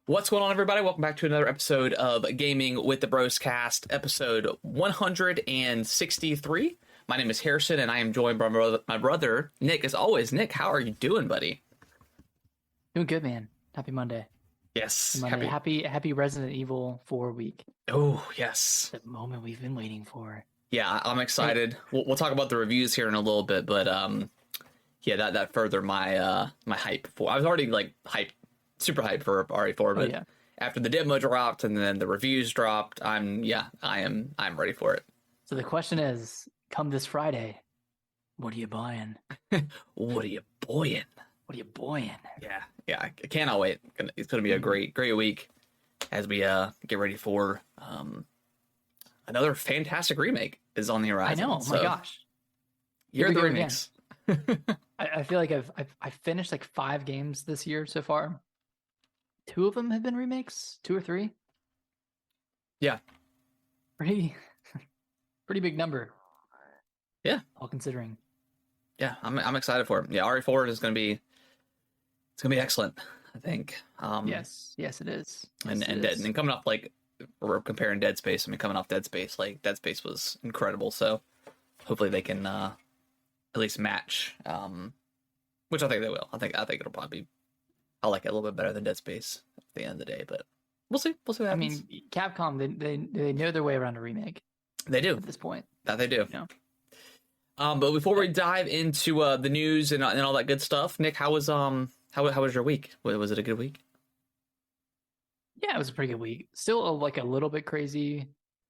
What's going on, everybody? Welcome back to another episode of Gaming with the Bros Cast, episode 163. My name is Harrison, and I am joined by my brother, Nick. As always, Nick, how are you doing, buddy? Doing good, man. Happy Monday. Yes. Monday. Happy Resident Evil 4 week. Oh, yes. The moment we've been waiting for. Yeah, I'm excited. We'll talk about the reviews here in a little bit, but yeah, that furthered my my hype for. I was already like super hyped for RE4, but after the demo dropped and then the reviews dropped, I'm ready for it. So the question is, come this Friday, what are you buying? What are you boying? What are you boying? Yeah, I cannot wait. It's going to be a great week as we get ready for another fantastic remake is on the horizon. I know. Oh my gosh. You're the remakes. I feel like I've finished like 5 games this year so far. 2 of them have been remakes, 2 or 3. Yeah. Pretty big number. Yeah. All considering. Yeah, I'm excited for it. Yeah, RE4 is going to be excellent, I think. Yes, it is. And coming off, like, we're comparing Dead Space. I mean, coming off Dead Space, like, Dead Space was incredible. So hopefully they can at least match, which I think they will. I think it'll probably be, I like it a little bit better than Dead Space at the end of the day, but we'll see. We'll see what happens. I mean, Capcom, they know their way around a remake. They do. At this point. That they do. Yeah. But before we dive into the news and all that good stuff, Nick, how was your week? Was it a good week? Yeah, it was a pretty good week. Still like a little bit crazy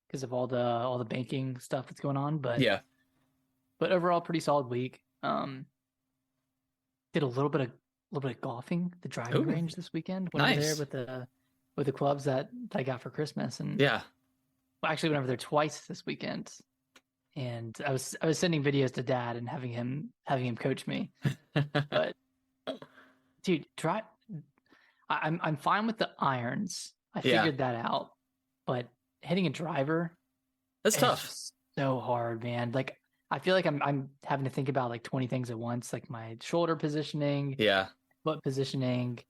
because of all the banking stuff that's going on, but overall pretty solid week. Did a little bit of golfing, the driving range this weekend. Went over there with the clubs that I got for Christmas, and I actually went over there twice this weekend. And I was sending videos to Dad and having him coach me. But dude, I'm fine with the irons. I figured that out. But hitting a driver, that's tough. So hard, man. Like I feel like I'm having to think about like 20 things at once, like my shoulder positioning, foot positioning,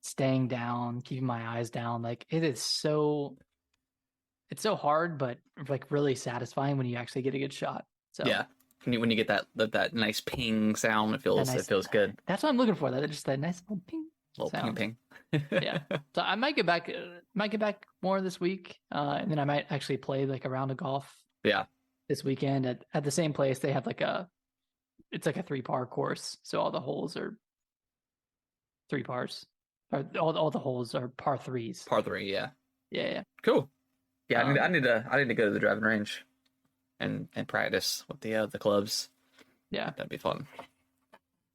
staying down, keeping my eyes down. Like it's so hard, but like really satisfying when you actually get a good shot. So yeah, when you get that nice ping sound, it feels good. That's what I'm looking for. That nice little ping, sound. Ping. Yeah. So I might get back more this week, and then I might actually play like a round of golf. Yeah. This weekend at the same place. They have it's like a 3-par course, so all the holes are 3 pars. Or all the holes are par 3s. Par 3, yeah. Yeah. Cool. Yeah, I need to go to the driving range and practice with the clubs. Yeah, that'd be fun.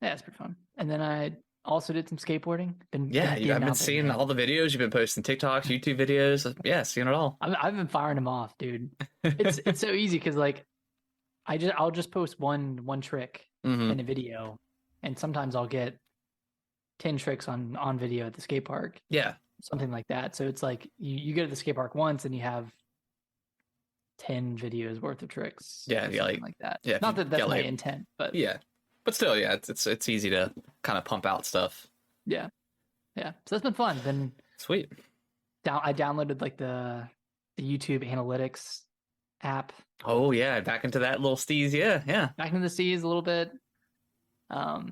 Yeah, it's pretty fun. And then I also did some skateboarding. I've been seeing all the videos you've been posting, TikToks, YouTube videos. Yeah, seeing it all. I've been firing them off, dude. It's so easy because like I'll just post one trick in a video, and sometimes I'll get 10 tricks on video at the skate park. Yeah. Something like that. So it's like you go to the skate park once and you have 10 videos worth of tricks. Yeah, like that. Yeah, not that that's my intent, but but still, yeah, it's easy to kind of pump out stuff. Yeah. So that's been fun. Then sweet. I downloaded like the YouTube analytics app. Oh yeah, back into that little steez. Yeah. Back into the steez a little bit. So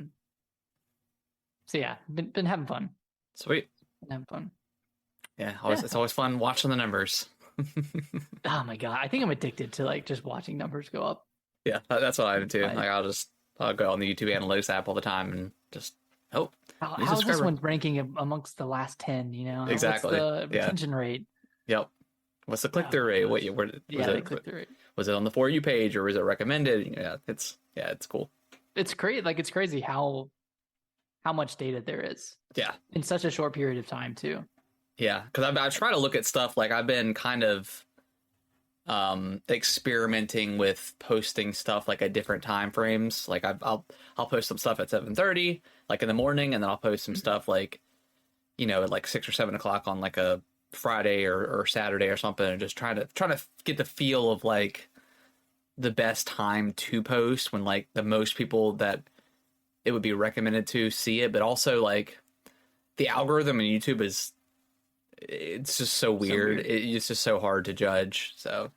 yeah, been having fun. Sweet. Having fun. Yeah, it's always fun watching the numbers. Oh my god, I think I'm addicted to like just watching numbers go up. Yeah, that's what I do too. Like I'll go on the YouTube Analytics app all the time and just how's this one ranking amongst the last 10? You know, exactly. What's the retention rate? Yep. What's the click through rate? The click-through rate. Was it on the For You page or was it recommended? Yeah, it's cool. It's great. Like it's crazy how much data there is. Yeah. In such a short period of time too. Yeah, because I try to look at stuff like I've been kind of experimenting with posting stuff like at different time frames. Like I'll post some stuff at 7:30, like in the morning, and then I'll post some stuff like, at like 6 or 7 o'clock on like a Friday or Saturday or something, and just trying to get the feel of like the best time to post when like the most people that it would be recommended to see it, but also like the algorithm in YouTube is it's just so weird. It's just so hard to judge. So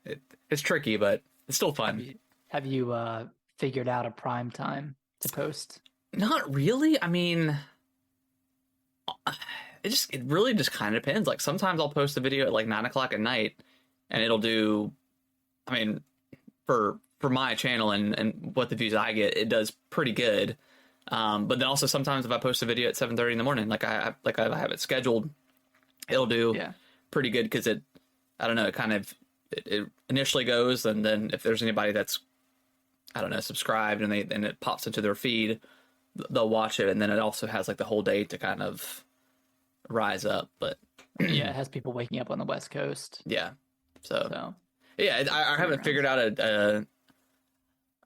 it's tricky, but it's still fun. Have you figured out a prime time to post? Not really. I mean, it really just kind of depends. Like sometimes I'll post a video at like 9 o'clock at night, and it'll do. I mean, for my channel and what the views I get, it does pretty good. But then also sometimes if I post a video at 7:30 in the morning, like I have it scheduled, it'll do pretty good because I don't know, it initially goes, and then if there's anybody that's, I don't know, subscribed and it pops into their feed, they'll watch it, and then it also has like the whole day to kind of rise up. But yeah, it has people waking up on the West Coast. Yeah, so yeah, I haven't figured out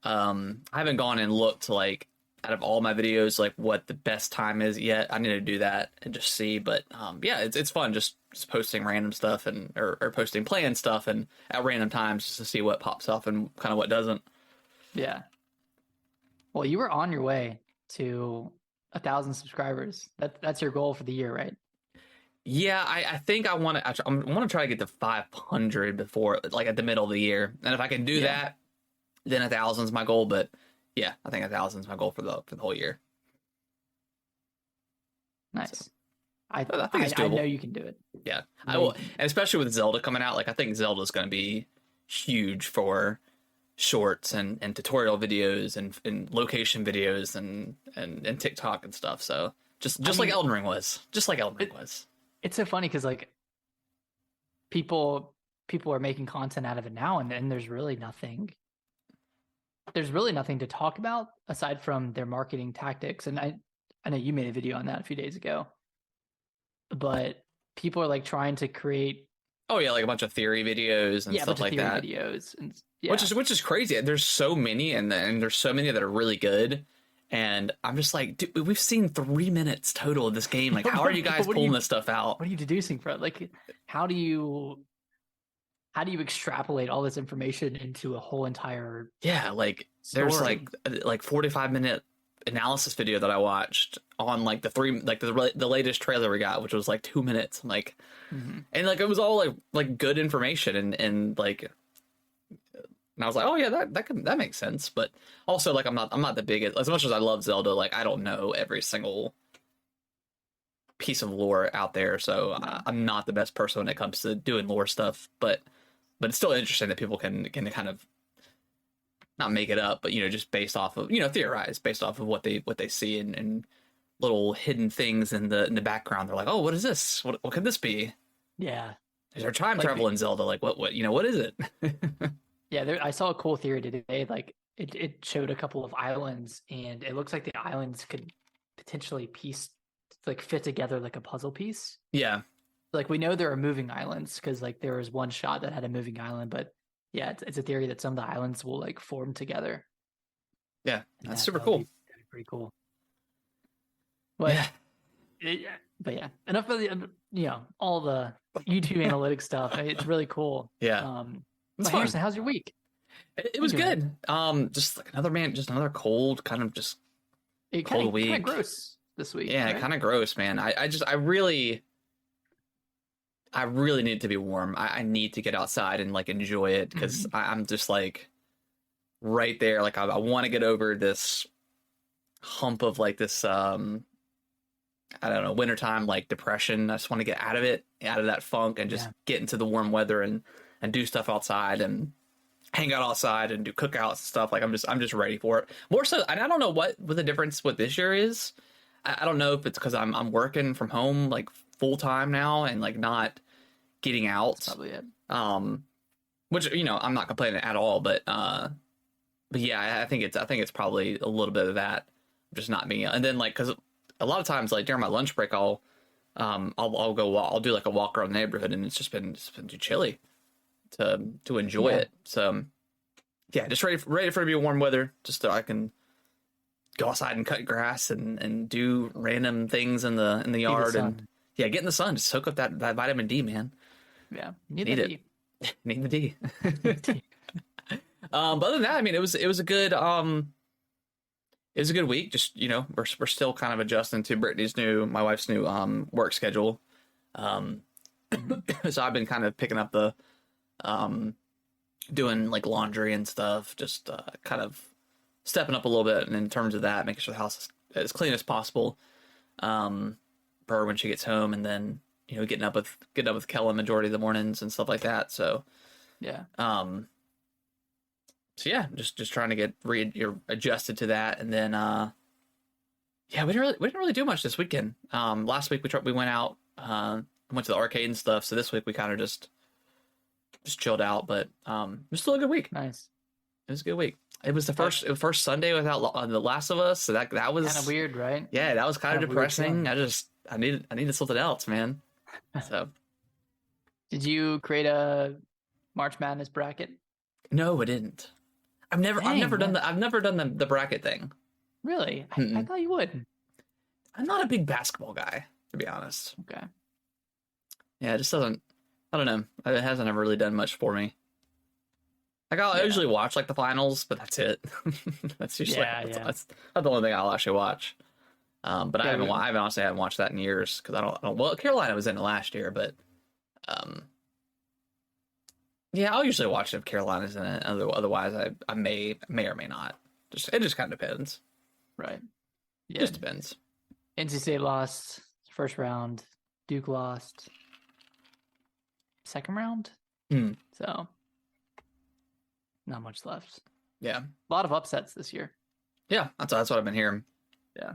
I haven't gone and looked like out of all my videos like what the best time is yet. I need to do that and just see. But yeah, it's fun just posting random stuff and or posting planned stuff and at random times just to see what pops up and kind of what doesn't. Yeah. Well, you were on your way to 1,000 subscribers. That's your goal for the year, right? Yeah, I think I want to try to get to 500 before, like, at the middle of the year. And if I can do that, then 1,000 is my goal. But yeah, I think 1,000 is my goal for the whole year. Nice. So, I think it's doable. I know you can do it. Yeah, I will, and especially with Zelda coming out. Like, I think Zelda's going to be huge for shorts and tutorial videos and location videos and TikTok and stuff. So just like Elden Ring was. It's so funny because like people are making content out of it now, and there's really nothing to talk about aside from their marketing tactics. And I know you made a video on that a few days ago, but people are like trying to create like a bunch of theory videos and stuff like that. Videos and which is crazy. There's so many and there's so many that are really good. And I'm just like, dude, we've seen 3 minutes total of this game. Like, how are you guys pulling this stuff out? What are you deducing from? Like, how do you extrapolate all this information into a whole entire like story? There's like 45-minute analysis video that I watched on like the latest trailer we got, which was like 2 minutes. I'm like, and like it was all like good information and like. And I was like, oh yeah, that makes sense. But also, like, I'm not the biggest. As much as I love Zelda, like, I don't know every single piece of lore out there, so I'm not the best person when it comes to doing lore stuff. But it's still interesting that people can kind of not make it up, but just based off of theorize based off of what they see and little hidden things in the background. They're like, oh, what is this? What could this be? Yeah, is there time travel in Zelda? Like, what what is it? Yeah, I saw a cool theory today. Like it showed a couple of islands, and it looks like the islands could potentially fit together like a puzzle piece. Yeah, like we know there are moving islands because like there was one shot that had a moving island, but yeah, it's a theory that some of the islands will like form together. Yeah, that's super cool. That'd be pretty cool. But but yeah, enough of the all the YouTube analytics stuff. It's really cool. Yeah. Harrison, how's your week? It was good. Just like another cold, kind of just cold week. Kind of gross this week. Yeah, right? Kind of gross, man. I really need it to be warm. I need to get outside and like enjoy it because I'm just like right there. Like I want to get over this hump of like this I don't know, wintertime like depression. I just want to get out of it, out of that funk, and just get into the warm weather and do stuff outside and hang out outside and do cookouts and stuff. Like I'm just ready for it. More so, and I don't know what the difference with this year is. I don't know if it's because I'm working from home like full time now and like not getting out. That's probably it. Which I'm not complaining at all, but yeah, I think it's probably a little bit of that, just not being. And then like because a lot of times like during my lunch break I'll do like a walk around the neighborhood and it's been too chilly to enjoy it. So yeah, just ready for it to be warm weather, just so I can go outside and cut grass and do random things in the yard and get in the sun, just soak up that vitamin D, man. Yeah, need it. Need the D. But other than that, I mean, it was a good week. Just we're still kind of adjusting to my wife's new work schedule. So I've been kind of picking up the doing like laundry and stuff, just kind of stepping up a little bit, and in terms of that, making sure the house is as clean as possible for her when she gets home, and then getting up with Kellen majority of the mornings and stuff like that. So yeah. So yeah, just trying to get adjusted to that, and then yeah, we didn't really do much this weekend. Last week we went out, went to the arcade and stuff. So this week we kind of just chilled out, but it was still a good week. Nice. It was a good week. It was the first Sunday without The Last of Us, so that was kind of weird, right? Yeah, that was kind of depressing. I needed something else, man. So, did you create a March Madness bracket? No, I didn't. I've never done the bracket thing. Really? I thought you would. I'm not a big basketball guy, to be honest. Okay. Yeah, it just doesn't. I don't know. It hasn't ever really done much for me. Like I usually watch like the finals, but that's it. That's usually that's the only thing I'll actually watch. But I honestly haven't watched that in years because I don't. Well, Carolina was in it last year, but yeah, I'll usually watch it if Carolina's in it. Otherwise, I may or may not. It just kind of depends. Right. Yeah. It just depends. NC State lost first round. Duke lost second round. So not much left. Yeah. A lot of upsets this year. Yeah, that's what I've been hearing. Yeah.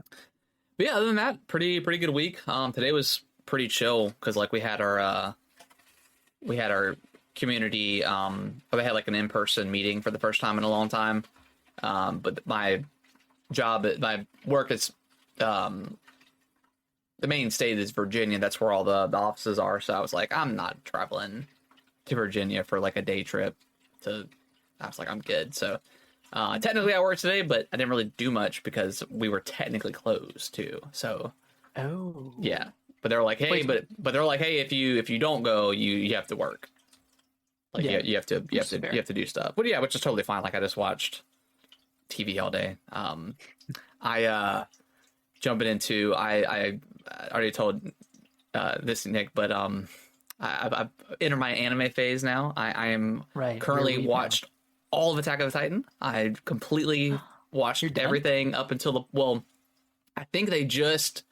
But yeah, other than that, pretty good week. Today was pretty chill because like we had our community. We had like an in-person meeting for the first time in a long time. But my work is the main state is Virginia. That's where all the offices are. So I was like, I'm not traveling to Virginia for like a day trip. I was like, I'm good. So technically I worked today, but I didn't really do much because we were technically closed too. So yeah. But they're like, hey, but they're like, hey, if you don't go, you have to work. Like you have to do stuff. But yeah, which is totally fine. Like I just watched TV all day. I jumping into I already told this Nick, but I've entered my anime phase now. I am currently watched all of Attack of the Titan. I completely watched everything up until I think they just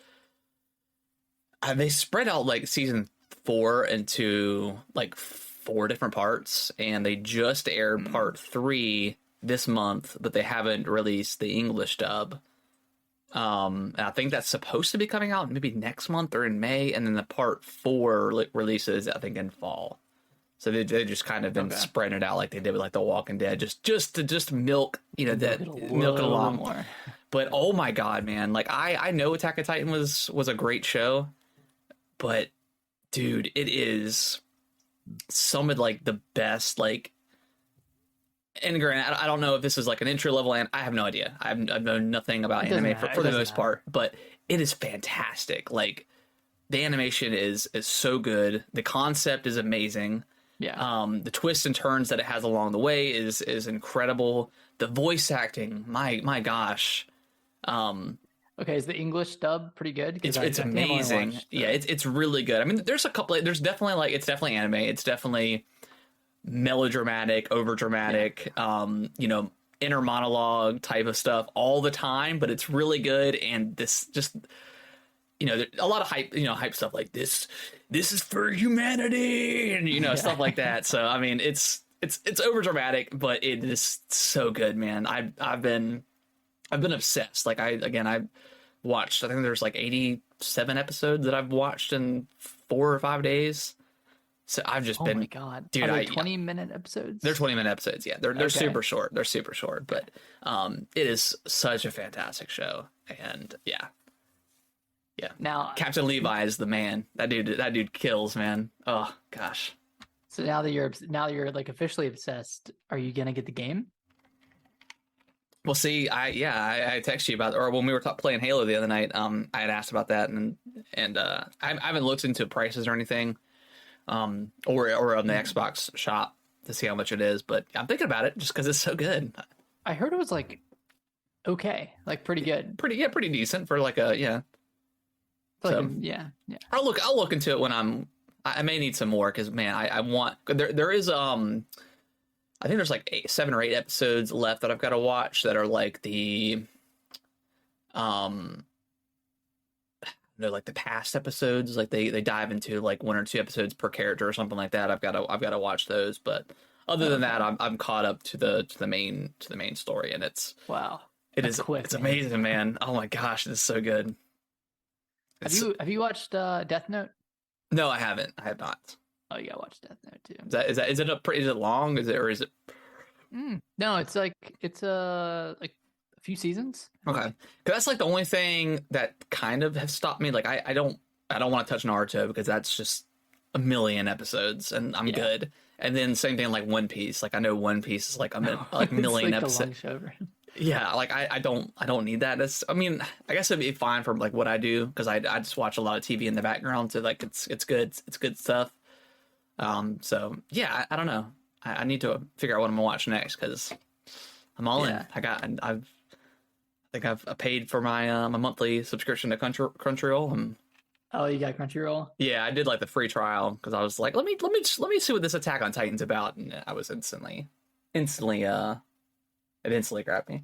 they spread out like season 4 into like 4 different parts, and they just aired part 3 this month, but they haven't released the English dub. And I think that's supposed to be coming out maybe next month or in May, and then the part 4 releases I think in fall. So they just kind of been spreading it out like they did with like The Walking Dead, just to milk milk it along more. But oh my god, man! Like I know Attack of Titan was a great show, but dude, it is some of like the best like. And granted, I don't know if this is like an entry level, and I have no idea. I know nothing about anime for the most part, but it is fantastic. Like the animation is so good. The concept is amazing. Yeah. The twists and turns that it has along the way is incredible. The voice acting, my gosh. Okay, is the English dub pretty good? It's amazing. Yeah, it's really good. I mean, there's definitely like it's definitely anime. It's definitely melodramatic, overdramatic, inner monologue type of stuff all the time, but it's really good. And this just, a lot of hype stuff like this is for humanity and, stuff like that. So, I mean, it's overdramatic, but it is so good, man. I've been obsessed. Like I watched, I think there's like 87 episodes that I've watched in 4 or 5 days. So I've just been. Oh my god, dude! Are they 20-minute episodes? They're 20-minute episodes. Yeah, they're super short. They're super short, but it is such a fantastic show, and yeah. Now Captain Levi is the man. That dude kills, man. Oh gosh. So now that you're like officially obsessed, are you gonna get the game? Well, see, I texted you about, or when we were playing Halo the other night, I had asked about that, and I haven't looked into prices or anything. Or on the Xbox shop to see how much it is, but I'm thinking about it just because it's so good. I heard it was like okay, like pretty good, pretty decent for like a yeah. So, yeah. I'll look into it when I'm I may need some more because man, I want there is I think there's like 7 or 8 episodes left that I've got to watch that are like the they're like the past episodes, like they dive into like 1 or 2 episodes per character or something like that. I've got to watch those, but other than that, I'm caught up to the main story, and it's wow. It's amazing, man. Oh my gosh, it's so good. Have you watched Death Note? No, I haven't. I have not. Oh, you gotta watch Death Note too. Is it long? Is it? No, it's like a few seasons. Okay, because that's like the only thing that kind of has stopped me. Like I don't want to touch Naruto because that's just a million episodes, and I'm good. And then same thing like One Piece. Like I know One Piece is like a million episodes. Yeah, like I don't need that. I mean, I guess it'd be fine for like what I do because I just watch a lot of TV in the background, so like it's good stuff. So yeah, I don't know. I need to figure out what I'm gonna watch next because I'm all in. I think I've paid for my my monthly subscription to Crunchyroll. Oh, you got Crunchyroll? Yeah, I did like the free trial because I was like, let me see what this Attack on Titan's about, and I was instantly it instantly grabbed me.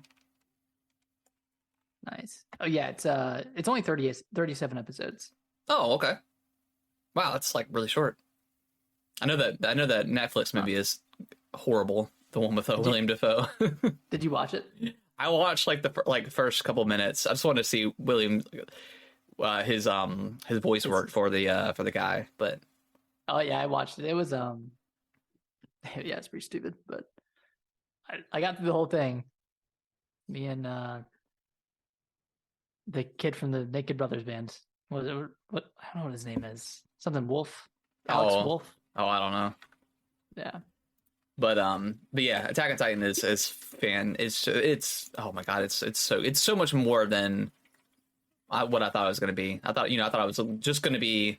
Nice. Oh yeah, it's only 37 episodes. Oh, okay. Wow, that's like really short. I know that Netflix movie is horrible. The one with William Dafoe. Did you watch it? I watched like the first couple minutes. I just wanted to see William his voice work for the guy, but oh yeah, I watched it. It was yeah, it's pretty stupid, but I got through the whole thing. Me and the kid from the Naked Brothers band. What I don't know what his name is. Something Wolf. Alex Wolf. Oh, I don't know. Yeah. But yeah, Attack on Titan is it's oh my god, it's so much more than what I thought it was going to be. I thought it was just going to be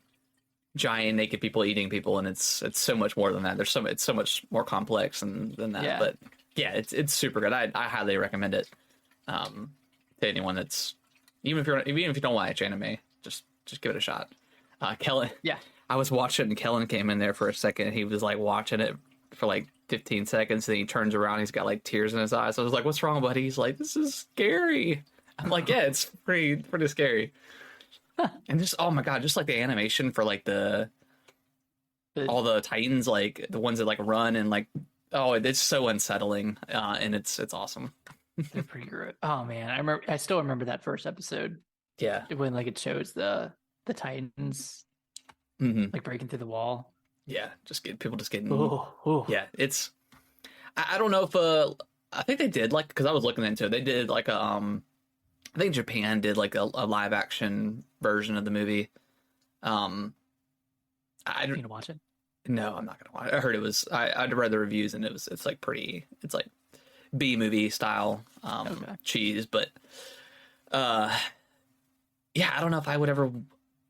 giant naked people eating people, and it's so much more than that. It's so much more complex than that. Yeah. But yeah, it's super good. I highly recommend it to anyone that's even if you don't watch anime, just give it a shot. Kellen, yeah, I was watching and Kellen came in there for a second. And he was like watching it for like 15 seconds, and he turns around. He's got like tears in his eyes. I was like, "What's wrong, buddy?" He's like, "This is scary." I'm like, "Yeah, it's pretty scary." And just oh my god, just like the animation for like all the Titans, like the ones that like run and like it's so unsettling, and it's awesome. They're pretty great. Oh man, I still remember that first episode. Yeah, when like it shows the Titans like breaking through the wall. Yeah, people getting. Yeah, it's. I don't know if I think they did like because I was looking into it. They did like I think Japan did like a live action version of the movie. I you gonna watch it? No, I'm not gonna watch it. I heard it was. I'd read the reviews and it's like pretty. It's like B-movie style cheese, but yeah, I don't know if I would ever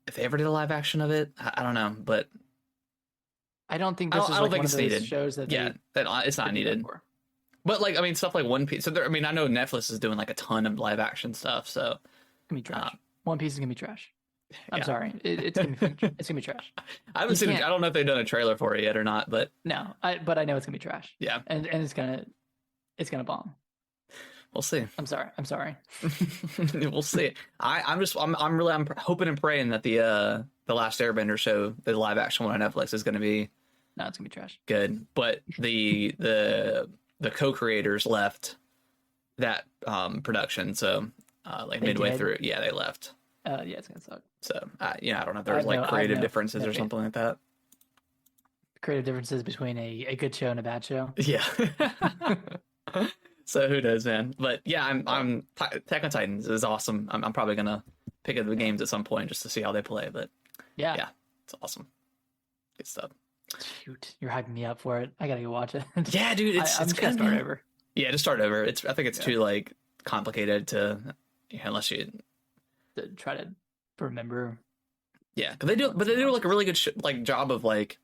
if they ever did a live action of it. I don't know, but I don't think this is like one of those shows that it's not needed. But like I mean, stuff like One Piece. So I mean, I know Netflix is doing like a ton of live action stuff. So it's gonna be trash. One Piece is gonna be trash. I'm sorry, it's gonna be trash. I haven't seen. I don't know if they've done a trailer for it yet or not, but no, but I know it's gonna be trash. Yeah, and it's gonna bomb. We'll see. I'm sorry. We'll see. I'm hoping and praying that the Last Airbender show, the live action one on Netflix, is gonna be. No, it's gonna be trash. Good, but the co-creators left that production, so like midway through, yeah, they left. Yeah, it's gonna suck. So I don't know if there's like creative differences or something like that. Creative differences between a good show and a bad show. Yeah. So who knows, man? But yeah, I'm Attack on Titans is awesome. I'm probably gonna pick up the games at some point just to see how they play. But yeah, it's awesome. Good stuff. Shoot, you're hyping me up for it. I gotta go watch it. Yeah, dude, it's gonna start over. Yeah, just start over. I think it's too like complicated to unless you to try to remember. Yeah, but they do like a really good like job of like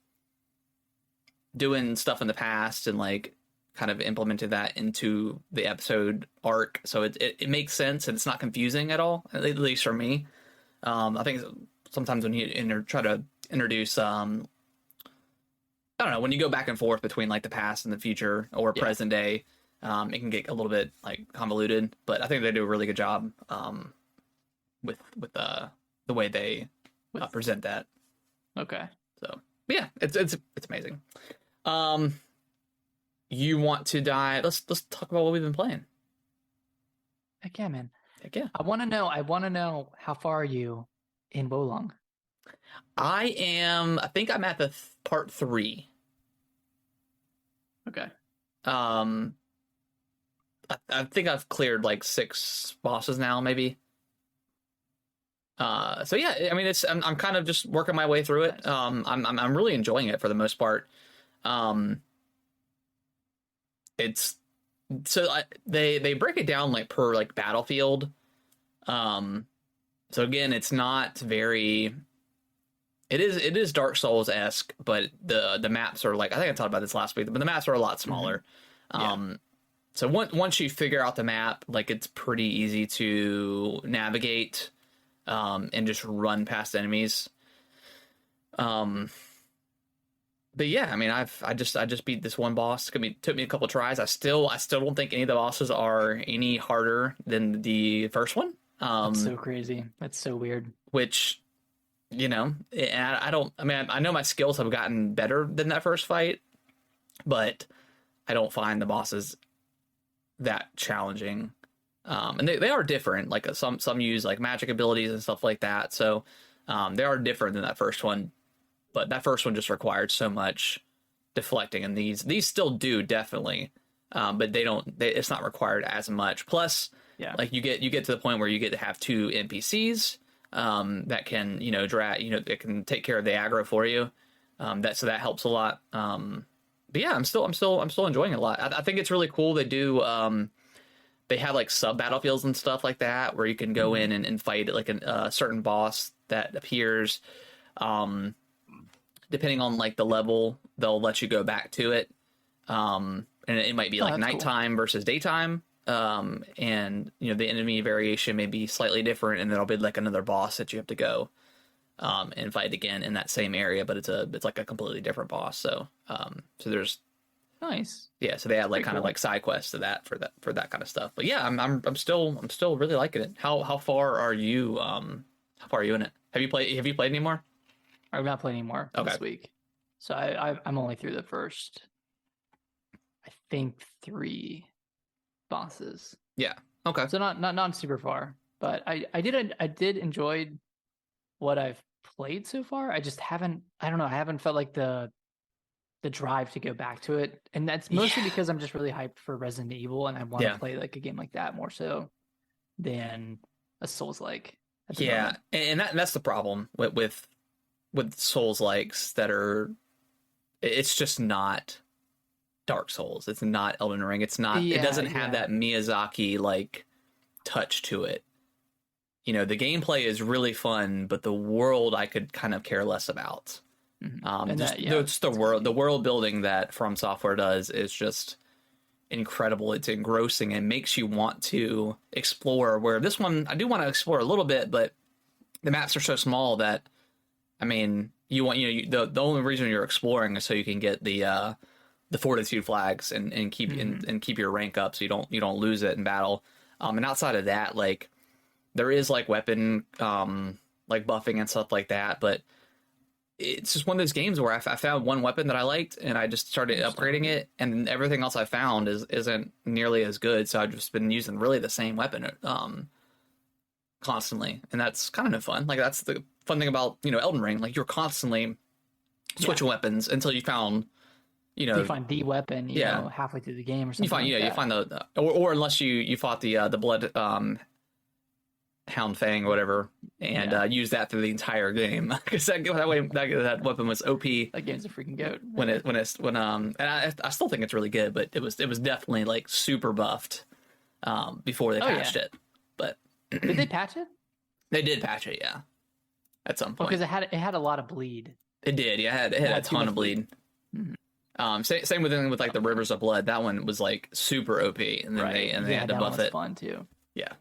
doing stuff in the past and like kind of implemented that into the episode arc, so it makes sense and it's not confusing at all. At least for me, I think sometimes when you try to introduce I don't know, when you go back and forth between like the past and the future or present day, it can get a little bit like convoluted. But I think they do a really good job with the way they present that. Okay. So yeah, it's amazing. You want to dive? Let's talk about what we've been playing. Heck yeah, man. Heck yeah. I want to know how far are you in Wolong? I think I'm at the part 3. Okay. I think I've cleared like 6 bosses now, maybe. So yeah, I mean, I'm kind of just working my way through it. I'm really enjoying it for the most part. It's so they break it down like per like battlefield. So again, it's not very. It is Dark Souls-esque, but the maps are like, I think I talked about this last week, but the maps are a lot smaller. So once you figure out the map, like it's pretty easy to navigate and just run past enemies. But yeah, I mean, I just beat this one boss. It took me a couple tries. I still don't think any of the bosses are any harder than the first one. That's so crazy. That's so weird. Which, you know, I know my skills have gotten better than that first fight, but I don't find the bosses that challenging. And they are different. Like some use like magic abilities and stuff like that. So they are different than that first one. But that first one just required so much deflecting, and these still do definitely, but it's not required as much. Plus, like you get to the point where you get to have 2 NPCs that can that can take care of the aggro for you. That helps a lot. But yeah, I'm still enjoying it a lot. I think it's really cool. They do they have like sub battlefields and stuff like that where you can go in and fight like a certain boss that appears. Depending on like the level, they'll let you go back to it. And it might be like nighttime versus daytime. And the enemy variation may be slightly different, and there'll be like another boss that you have to go and fight again in that same area, but it's like a completely different boss. So there's nice. Yeah, so they add like kind of like side quests to that for that kind of stuff. But yeah, I'm still really liking it. How far are you in it? Have you played anymore? I've not played anymore this week. So I'm only through the first, I think, 3 bosses. Yeah. Okay. So not super far, but I did enjoy what I've played so far. I just haven't felt like the drive to go back to it, and that's mostly because I'm just really hyped for Resident Evil, and I want to play like a game like that more so than a Souls-like. Yeah, and that's the problem with Souls-likes that are. It's just not Dark Souls. It's not Elden Ring. It's not. It doesn't have that Miyazaki like touch to it. The gameplay is really fun, but the world I could kind of care less about. It's the world building that From Software does is just incredible. It's engrossing and makes you want to explore. Where this one, I do want to explore a little bit, but the maps are so small that, I mean, the only reason you're exploring is so you can get the fortitude flags and keep and keep your rank up, so you don't lose it in battle. And outside of that, like there is like weapon like buffing and stuff like that, but it's just one of those games where I found one weapon that I liked and I just started upgrading it, and everything else I found isn't nearly as good. So I've just been using really the same weapon constantly, and that's kind of no fun. Like that's the fun thing about Elden Ring. Like you're constantly switching weapons until you found you find the weapon halfway through the game or something. You find the or unless you fought the blood Hound Fang or whatever, and use that through the entire game, because that weapon was OP. That game's a freaking goat. And I still think it's really good, but it was definitely like super buffed before they patched it. But did they patch it? They did patch it, at some point. Because it had a lot of bleed. It did, yeah. It had a ton of bleed. Mm-hmm. Same with like the Rivers of Blood. That one was like super OP, and then they had to buff it. Fun too. Yeah.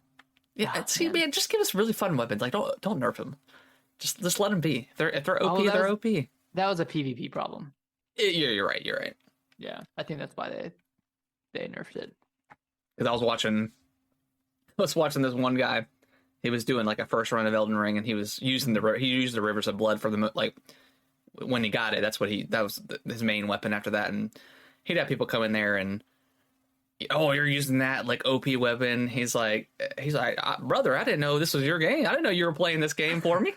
Yeah, man, just give us really fun weapons. Like, don't nerf them. Just let them be. If they're OP, they're OP. That was a PvP problem. You're right. You're right. Yeah, I think that's why they nerfed it. Because I was watching this one guy. He was doing like a first run of Elden Ring, and he was using the Rivers of Blood for the like when he got it. That was his main weapon after that, and he'd have people come in there and, oh, you're using that like OP weapon. He's like, brother, I didn't know this was your game. I didn't know you were playing this game for me.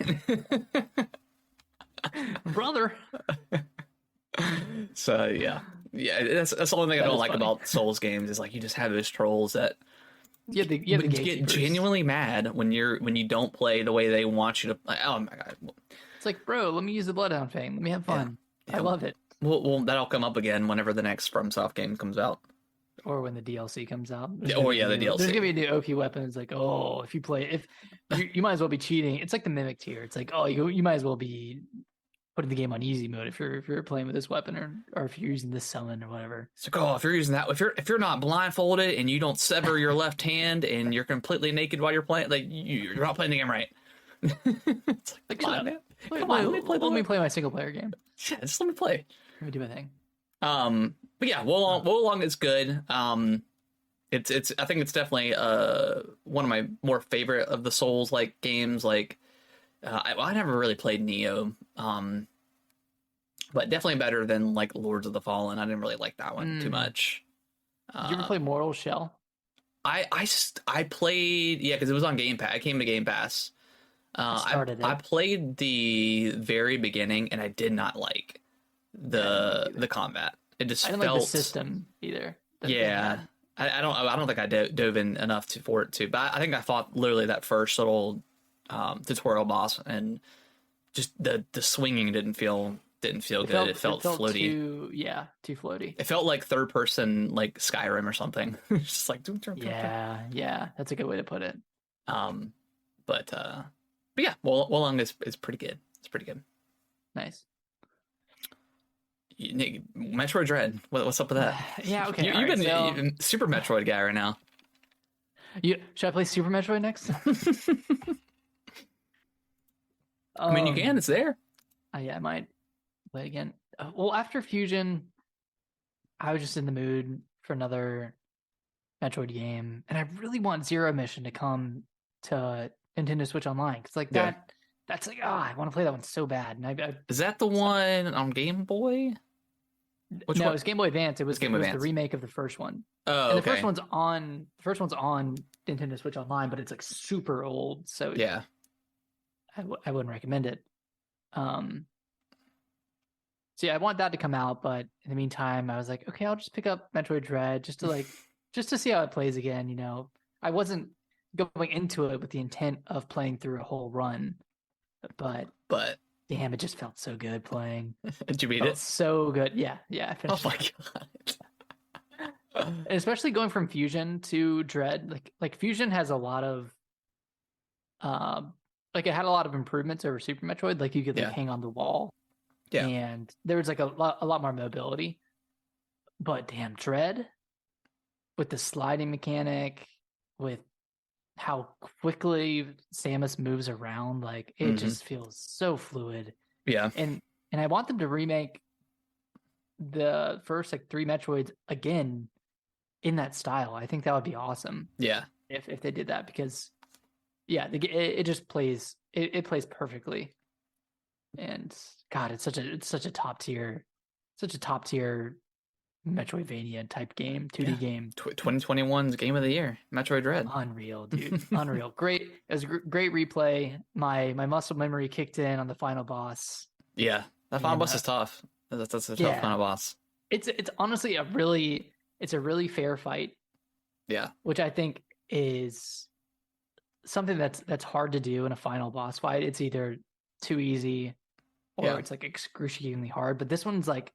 Brother. So yeah, that's the only thing I don't like about Souls games is like you just have those trolls that you get genuinely mad when you don't play the way they want you to. Like, oh my god, it's like, bro, let me use the Bloodhound Fang. Let me have fun. Yeah. I love it. Well, that'll come up again whenever the next FromSoft game comes out. Or when the DLC comes out. The DLC. There's gonna be a new OP weapon. It's like, oh, if you might as well be cheating. It's like the Mimic tier. It's like, oh, you might as well be putting the game on easy mode if you're playing with this weapon or if you're using this summon or whatever. It's like, oh, if you're using that, if you're not blindfolded and you don't sever your left hand and you're completely naked while you're playing, like you're not playing the game right. It's like, come on, man. Let me play my single player game. Yeah, just let me play. Let me do my thing. But yeah, Wolong is good. It's I think it's definitely one of my more favorite of the Souls like games. Like I never really played Neo, but definitely better than like Lords of the Fallen. I didn't really like that one too much. Did you ever play Mortal Shell? I played, yeah, because it was on Game Pass. I came to Game Pass. I played the very beginning and I did not like the combat. It just I didn't like the system either. Yeah, I don't think I dove in enough for it too. But I think I fought literally that first little tutorial boss, and just the swinging didn't feel good. It felt floaty. Too floaty. It felt like third person, like Skyrim or something. It's just like yeah, that's a good way to put it. But yeah, Wolong is pretty good. It's pretty good. Nice. Metroid Dread. What's up with that? Yeah, okay. You've been Super Metroid guy right now. Should I play Super Metroid next? I mean, you can. It's there. Yeah, I might play again. Well, after Fusion, I was just in the mood for another Metroid game, and I really want Zero Mission to come to Nintendo Switch Online. It's like that. That's like, I want to play that one so bad. And is that the one on Game Boy? It was Game Boy Advance. It was the remake of the first one. Oh, and the first one's on Nintendo Switch Online, but it's like super old. So yeah, I wouldn't recommend it. So yeah, I want that to come out, but in the meantime, I was like, okay, I'll just pick up Metroid Dread just to see how it plays again. You know, I wasn't going into it with the intent of playing through a whole run, but damn, it just felt so good playing. Did you beat it? So good. Yeah, I finished. Oh my god. And especially going from Fusion to Dread, like Fusion has a lot of it had a lot of improvements over Super Metroid. Like you could hang on the wall. Yeah. And there was like a lot more mobility. But damn, Dread with the sliding mechanic, with how quickly Samus moves around, like it just feels so fluid. Yeah. And I want them to remake the first like 3 Metroids again in that style. I think that would be awesome. Yeah. If they did that, because it just plays perfectly. And God, it's such a top tier Metroidvania type game, 2D game. 2021's game of the year, Metroid Dread. Unreal, dude. Unreal. Great. It was a great replay. My muscle memory kicked in on the final boss. Yeah, that final boss is tough. That's a tough final boss. It's honestly a really fair fight. Yeah, which I think is something that's hard to do in a final boss fight. It's either too easy or it's like excruciatingly hard. But this one's like,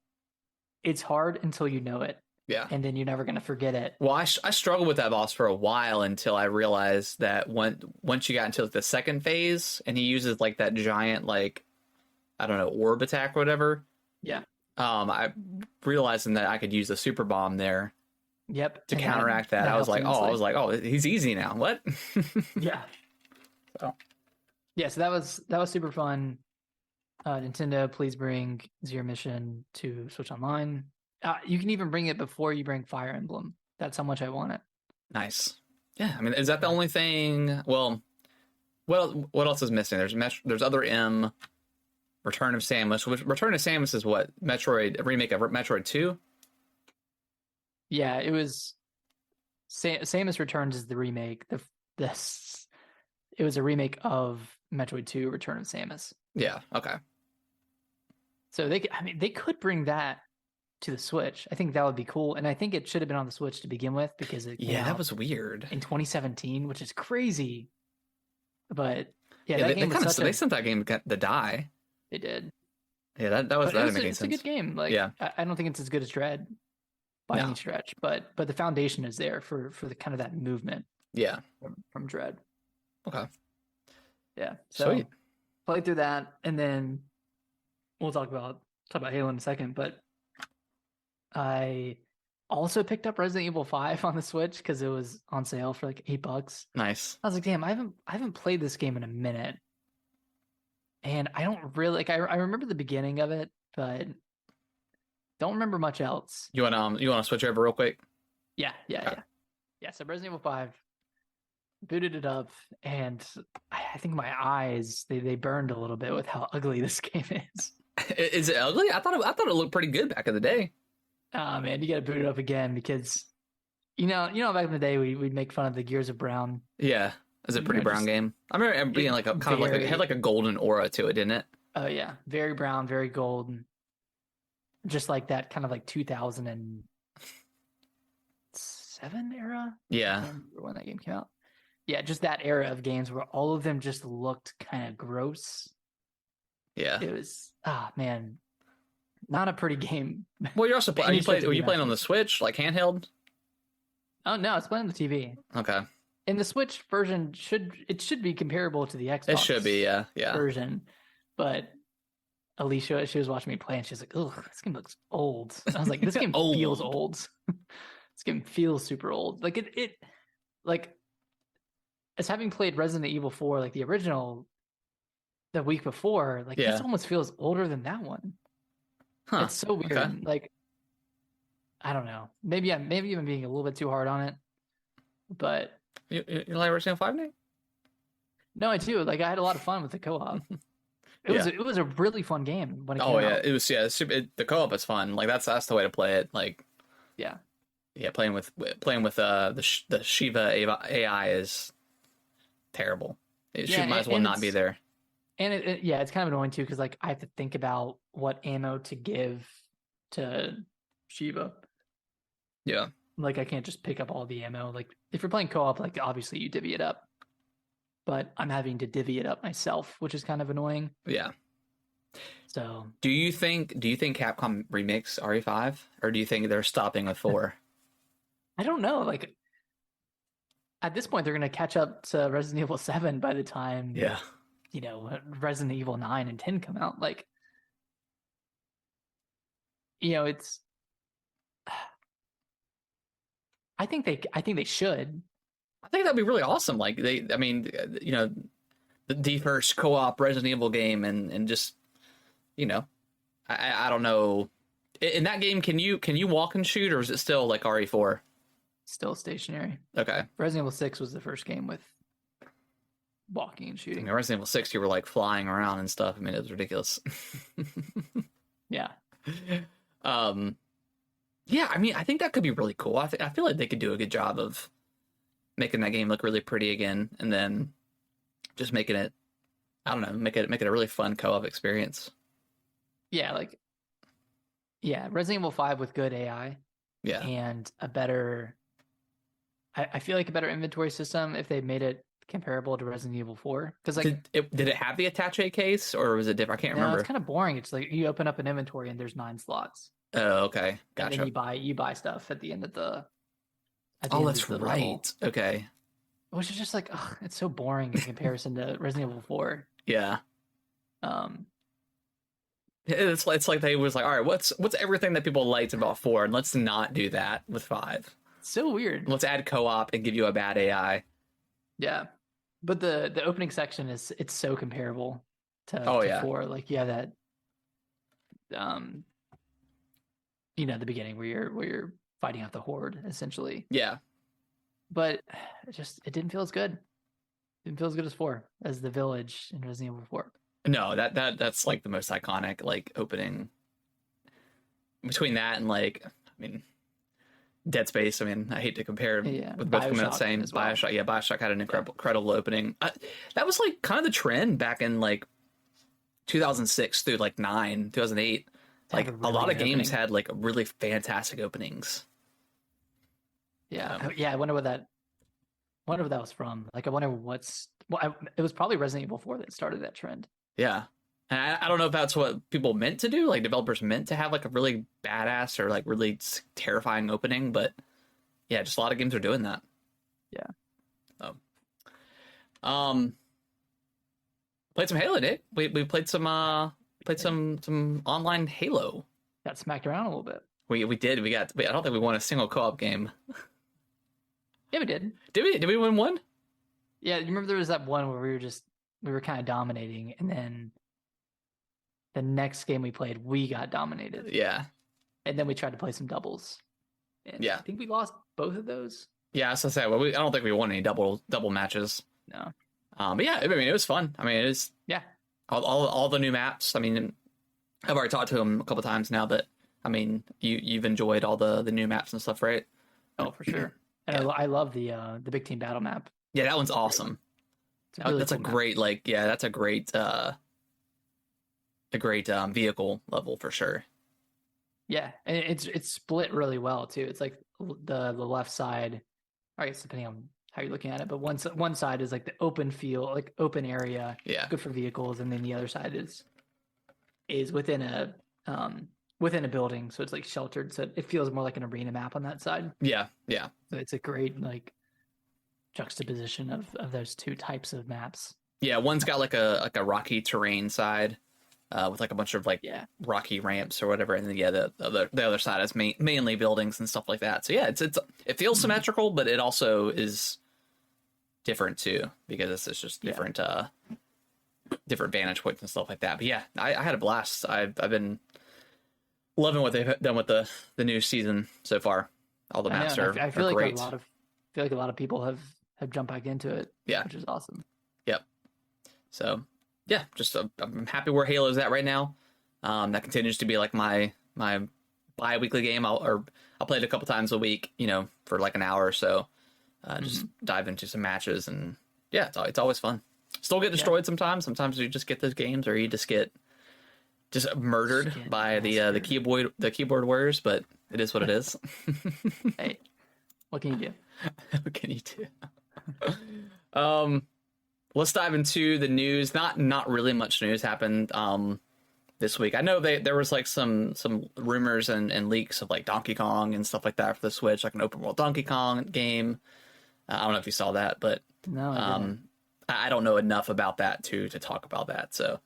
it's hard until you know it. Yeah. And then you're never going to forget it. Well, I struggled with that boss for a while until I realized that once you got into the second phase and he uses like that giant, like, I don't know, orb attack or whatever. Yeah. I realizing that I could use the super bomb there. Yep. To counteract that. I was like, he's easy now. What? Yeah. So that was super fun. Nintendo, please bring Zero Mission to Switch Online. You can even bring it before you bring Fire Emblem. That's how much I want it. Nice. Yeah, I mean, is that the only thing? Well, what else is missing? There's Other M, Return of Samus. Which Return of Samus is what? Metroid, a remake of Metroid 2? Yeah, it was Samus Returns is the remake. It was a remake of Metroid 2 Return of Samus. Yeah, okay. So they could bring that to the Switch. I think that would be cool, and I think it should have been on the Switch to begin with because it came out that was weird in 2017, which is crazy. But they sent that game to die. They did. Yeah, that didn't make any sense. It's a good game. Like, yeah, I don't think it's as good as Dread by any stretch, but the foundation is there for the kind of that movement. Yeah, from Dread. Okay. Yeah. So sweet. Play through that, and then we'll talk about Halo in a second. But I also picked up Resident Evil 5 on the Switch because it was on sale for like $8. Nice. I was like, damn, I haven't played this game in a minute, and I don't really like. I remember the beginning of it, but don't remember much else. You want to switch over real quick? Yeah. So Resident Evil 5, booted it up, and I think my eyes they burned a little bit with how ugly this game is. Is it ugly? I thought it looked pretty good back in the day. Oh man, you got to boot it up again because you know back in the day we'd make fun of the Gears of Brown. Yeah, it's a pretty brown game. I remember it being like it had like a golden aura to it, didn't it? Oh yeah, very brown, very gold, just like that kind of like 2007 era. Yeah, I can't remember when that game came out. Yeah, just that era of games where all of them just looked kind of gross. Yeah, it was man, not a pretty game. Well, you're also were you playing on the Switch, like handheld? Oh no, it's playing on the TV. Okay. And the Switch version should be comparable to the Xbox. It should be, yeah. Version, but Alicia, she was watching me play, and she's like, "Ugh, this game looks old." I was like, "This game feels old. This game feels super old." Like it, like as having played Resident Evil 4, like the original, the week before, like this almost feels older than that one. Huh. It's so weird. Okay. Like, I don't know. Maybe I'm being a little bit too hard on it, but you like Resident Evil 5 now? No, I do. Like, I had a lot of fun with the co-op. It was a really fun game when it came out. It was the co-op is fun. Like that's the way to play it. Like, yeah, playing with the Shiva AI is terrible. She might as well not be there. And it's kind of annoying too because like I have to think about what ammo to give to Shiva. Yeah, like I can't just pick up all the ammo. Like if you're playing co-op, like obviously you divvy it up. But I'm having to divvy it up myself, which is kind of annoying. Yeah. So, do you think Capcom remakes RE5, or do you think they're stopping with 4? I don't know. Like at this point, they're going to catch up to Resident Evil 7 by the time, Resident Evil 9 and 10 come out. Like, it's. I think they should. I think that'd be really awesome. Like the first co-op Resident Evil game, and just, I don't know. In that game, can you walk and shoot, or is it still like RE4? Still stationary. Okay. Resident Evil 6 was the first game with walking and shooting. Resident Evil 6, you were like flying around and stuff. I mean, it was ridiculous. Yeah. Yeah. I mean, I think that could be really cool. I feel like they could do a good job of making that game look really pretty again, and then just making it, I don't know, make it a really fun co-op experience. Yeah, Resident Evil 5 with good AI. Yeah. And a better, I feel like a better inventory system if they made it comparable to Resident Evil 4. Because like, did it have the attaché case, or was it different? I can't remember. It's kind of boring. It's like you open up an inventory and there's 9 slots. Oh, okay, gotcha. And then you buy stuff at the end of the. That's right. Level. Okay. Which is just like, it's so boring in comparison to Resident Evil 4. Yeah. It's like they was like, all right, what's everything that people liked about 4, and let's not do that with 5. It's so weird. Let's add co-op and give you a bad AI. Yeah, but the opening section it's so comparable. to 4. Like you have that, the beginning where you're fighting off the horde essentially. Yeah. But it didn't feel as good. It didn't feel as good as 4 as the village in Resident Evil 4. No, that's like the most iconic like opening. Between that and like, I mean, Dead Space. I mean, I hate to compare with both coming out the same. Well. Bioshock had an incredible opening. That was like kind of the trend back in like 2006 through like 2008. Like a lot of games had like really fantastic openings. Yeah, I wonder what that was from. Like, I wonder it was probably Resident Evil 4 that started that trend. Yeah. And I don't know if that's what people meant to do. Like, developers meant to have like a really badass or like really terrifying opening, but yeah, just a lot of games are doing that. Yeah. Played some Halo, Nick. We played some online Halo. Got smacked around a little bit. We did. I don't think we won a single co-op game. Yeah, we did. Did we win one? Yeah, you remember there was that one where we were kind of dominating, and then the next game we played, we got dominated. Yeah. And then we tried to play some doubles. And I think we lost both of those. Yeah, so I say, I don't think we won any double matches. No. But yeah, I mean, it was fun. I mean, it is. Yeah. All the new maps. I mean, I've already talked to him a couple times now, but I mean, you've enjoyed all the new maps and stuff, right? Oh, for sure. And I love the big team battle map. Yeah, that one's awesome. That's a great that's a great vehicle level for sure. Yeah, and it's split really well too. It's like the left side, I guess depending on how you're looking at it, but one side is like the open field, like open area, good for vehicles, and then the other side is within a building, so it's like sheltered, so it feels more like an arena map on that side. Yeah. So it's a great like juxtaposition of those two types of maps. Yeah, one's got like a rocky terrain side with like a bunch of like rocky ramps or whatever, and then the other side is mainly buildings and stuff like that. So yeah, it feels symmetrical, but it also is different too, because it's just different different vantage points and stuff like that. But yeah, I had a blast. I've been loving what they've done with the new season so far. All the maps are great. I feel like a lot of people have jumped back into it. Yeah, which is awesome. Yep. So yeah, just I'm happy where Halo's at right now. That continues to be like my bi-weekly game. I'll play it a couple times a week, for like an hour or so. Just dive into some matches, and yeah, it's always fun. Still get destroyed sometimes. Sometimes you just get those games, or you just get murdered by the keyboard warriors. But it is what it is. Hey, what can you do? What can you do? Let's dive into the news. Not really much news happened this week. I know there was like some rumors and leaks of like Donkey Kong and stuff like that for the Switch, like an open world Donkey Kong game. I don't know if you saw that, but no, I don't know enough about that to talk about that. So,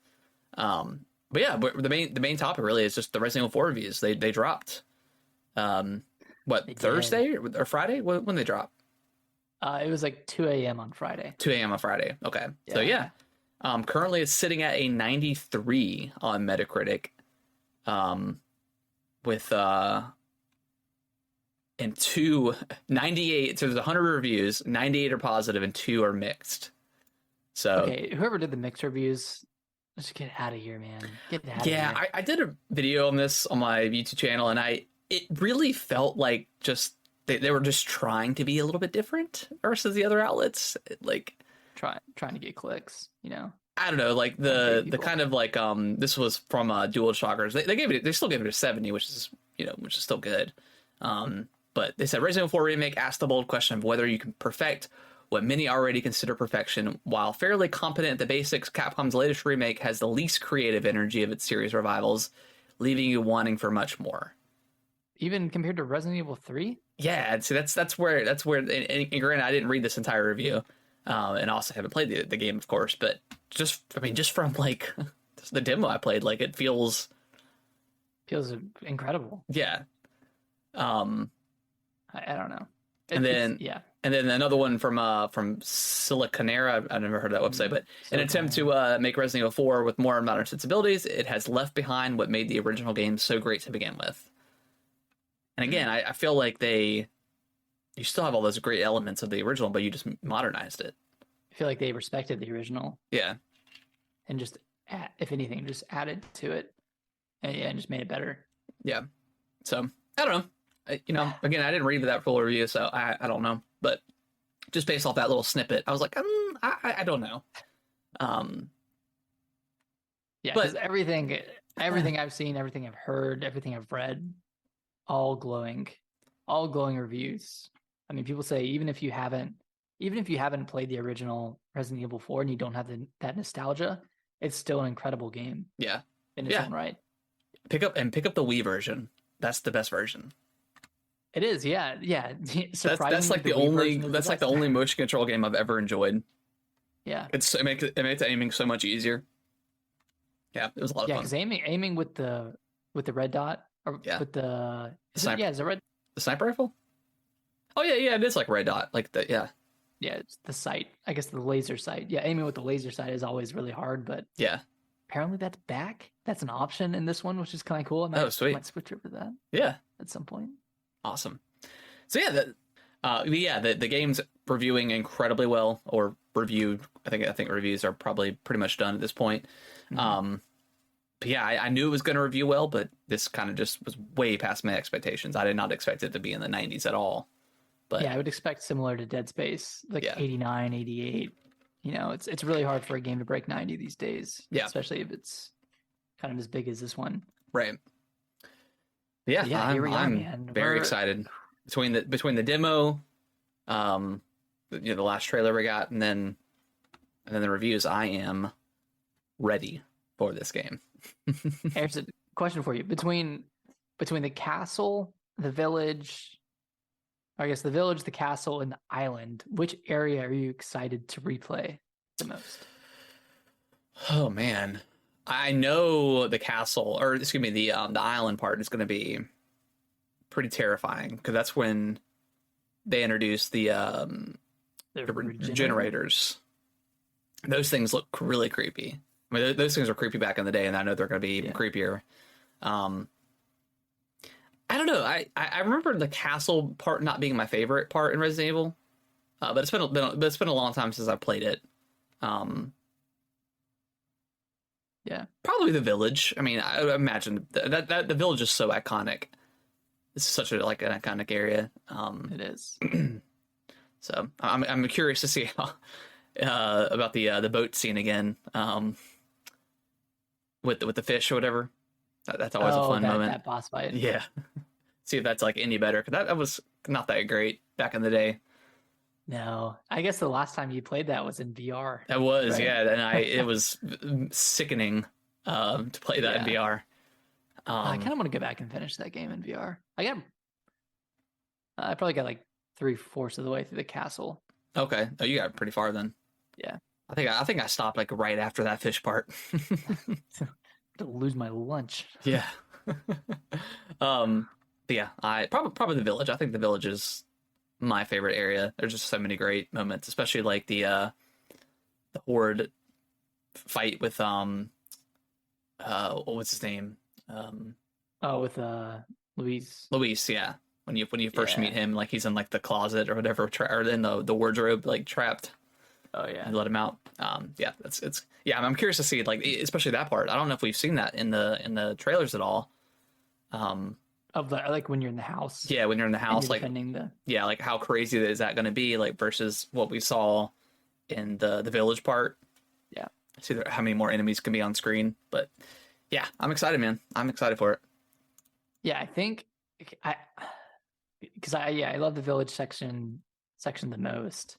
but yeah, but the main topic really is just the Resident Evil 4 reviews. They dropped, Thursday or Friday? When they drop? It was like 2 a.m. on Friday. 2 a.m. on Friday. Okay. Yeah. So yeah, currently it's sitting at a 93 on Metacritic, with and 98. So there's 100 reviews, 98 are positive and 2 are mixed. So okay, whoever did the mixed reviews, just get out of here, man. Get out of here. Yeah, I did a video on this on my YouTube channel, and it really felt like just they were just trying to be a little bit different versus the other outlets, like trying to get clicks, I don't know, like the kind of like this was from Dual Shockers. They still gave it a 70, which is still good. But they said Resident Evil 4 Remake asked the bold question of whether you can perfect what many already consider perfection. While fairly competent at the basics, Capcom's latest remake has the least creative energy of its series revivals, leaving you wanting for much more. Even compared to Resident Evil 3? Yeah, so that's where and granted, I didn't read this entire review, and also haven't played the game, of course, but just from like the demo I played, like it feels incredible. Yeah. I don't know. And then And then another one from Siliconera. I've never heard of that website, but in an attempt to make Resident Evil 4 with more modern sensibilities, it has left behind what made the original game so great to begin with. And again, I feel like you still have all those great elements of the original, but you just modernized it. I feel like they respected the original. Yeah. And just, if anything, just added to it and just made it better. Yeah. So, I don't know. Again, I didn't read that full review, so I don't know. But just based off that little snippet, I was like, I don't know. Yeah, because everything I've seen, everything I've heard, everything I've read, all glowing reviews. I mean, people say even if you haven't played the original Resident Evil 4 and you don't have that nostalgia, it's still an incredible game. Yeah, in its own right. Pick up the Wii version. That's the best version. It is, yeah. That's like the only motion control game I've ever enjoyed. Yeah, it makes aiming so much easier. Yeah, it was a lot of fun. Yeah, because aiming with the red dot or with the red the sniper rifle. Oh yeah, it is like red dot, like the Yeah, it's the sight. I guess the laser sight. Yeah, aiming with the laser sight is always really hard, but yeah. Apparently that's back. That's an option in this one, which is kind of cool. Sweet. I might switch over to that. Yeah, at some point. Awesome. So the game's reviewing incredibly well, or reviewed. I think reviews are probably pretty much done at this point. Mm-hmm. But yeah, I knew it was going to review well, but this kind of just was way past my expectations. I did not expect it to be in the 90s at all. But yeah, I would expect similar to Dead Space, like 89, 88. It's really hard for a game to break 90 these days. Yeah, especially if it's kind of as big as this one. Right. Yeah, I'm very excited. Between the demo, the last trailer we got, and then the reviews, I am ready for this game. Here's a question for you: between the castle, the village, the castle, and the island, which area are you excited to replay the most? Oh man, I know the castle, or excuse me, the island part is going to be pretty terrifying because that's when they introduce the generators. Those things look really creepy. I mean, those things were creepy back in the day, and I know they're going to be even creepier. I don't know. I remember the castle part not being my favorite part in Resident Evil, but it's been a long time since I played it. Yeah, probably the village. I mean, I imagine that the village is so iconic. It's such an iconic area. It is. So I'm curious to see how about the boat scene again. With the fish or whatever. That's always a fun moment. That boss fight. Yeah. See if that's any better, because that was not that great back in the day. No, I guess the last time you played that was in VR. That was, right? Yeah, and it was sickening to play that in VR. I kind of want to go back and finish that game in VR. I probably got like 3/4 of the way through the castle. Okay, you got pretty far then. Yeah, I think I stopped like right after that fish part. To lose my lunch. Yeah. But yeah, I probably the village. I think the village is my favorite area. There's just so many great moments, especially like the horde fight with what was his name? With Luis. Luis, yeah. When you first meet him, like he's in like the closet or whatever, or in the wardrobe, like trapped. Oh yeah. You let him out. Yeah, I'm curious to see, like, especially that part. I don't know if we've seen that in the trailers at all. Of the, like, when you're in the house. Yeah, when you're in the house, like yeah, like how crazy is that going to be, like, versus what we saw in the village part. Yeah. See how many more enemies can be on screen, but yeah, I'm excited, man. I'm excited for it. Yeah, I think I love the village section the most.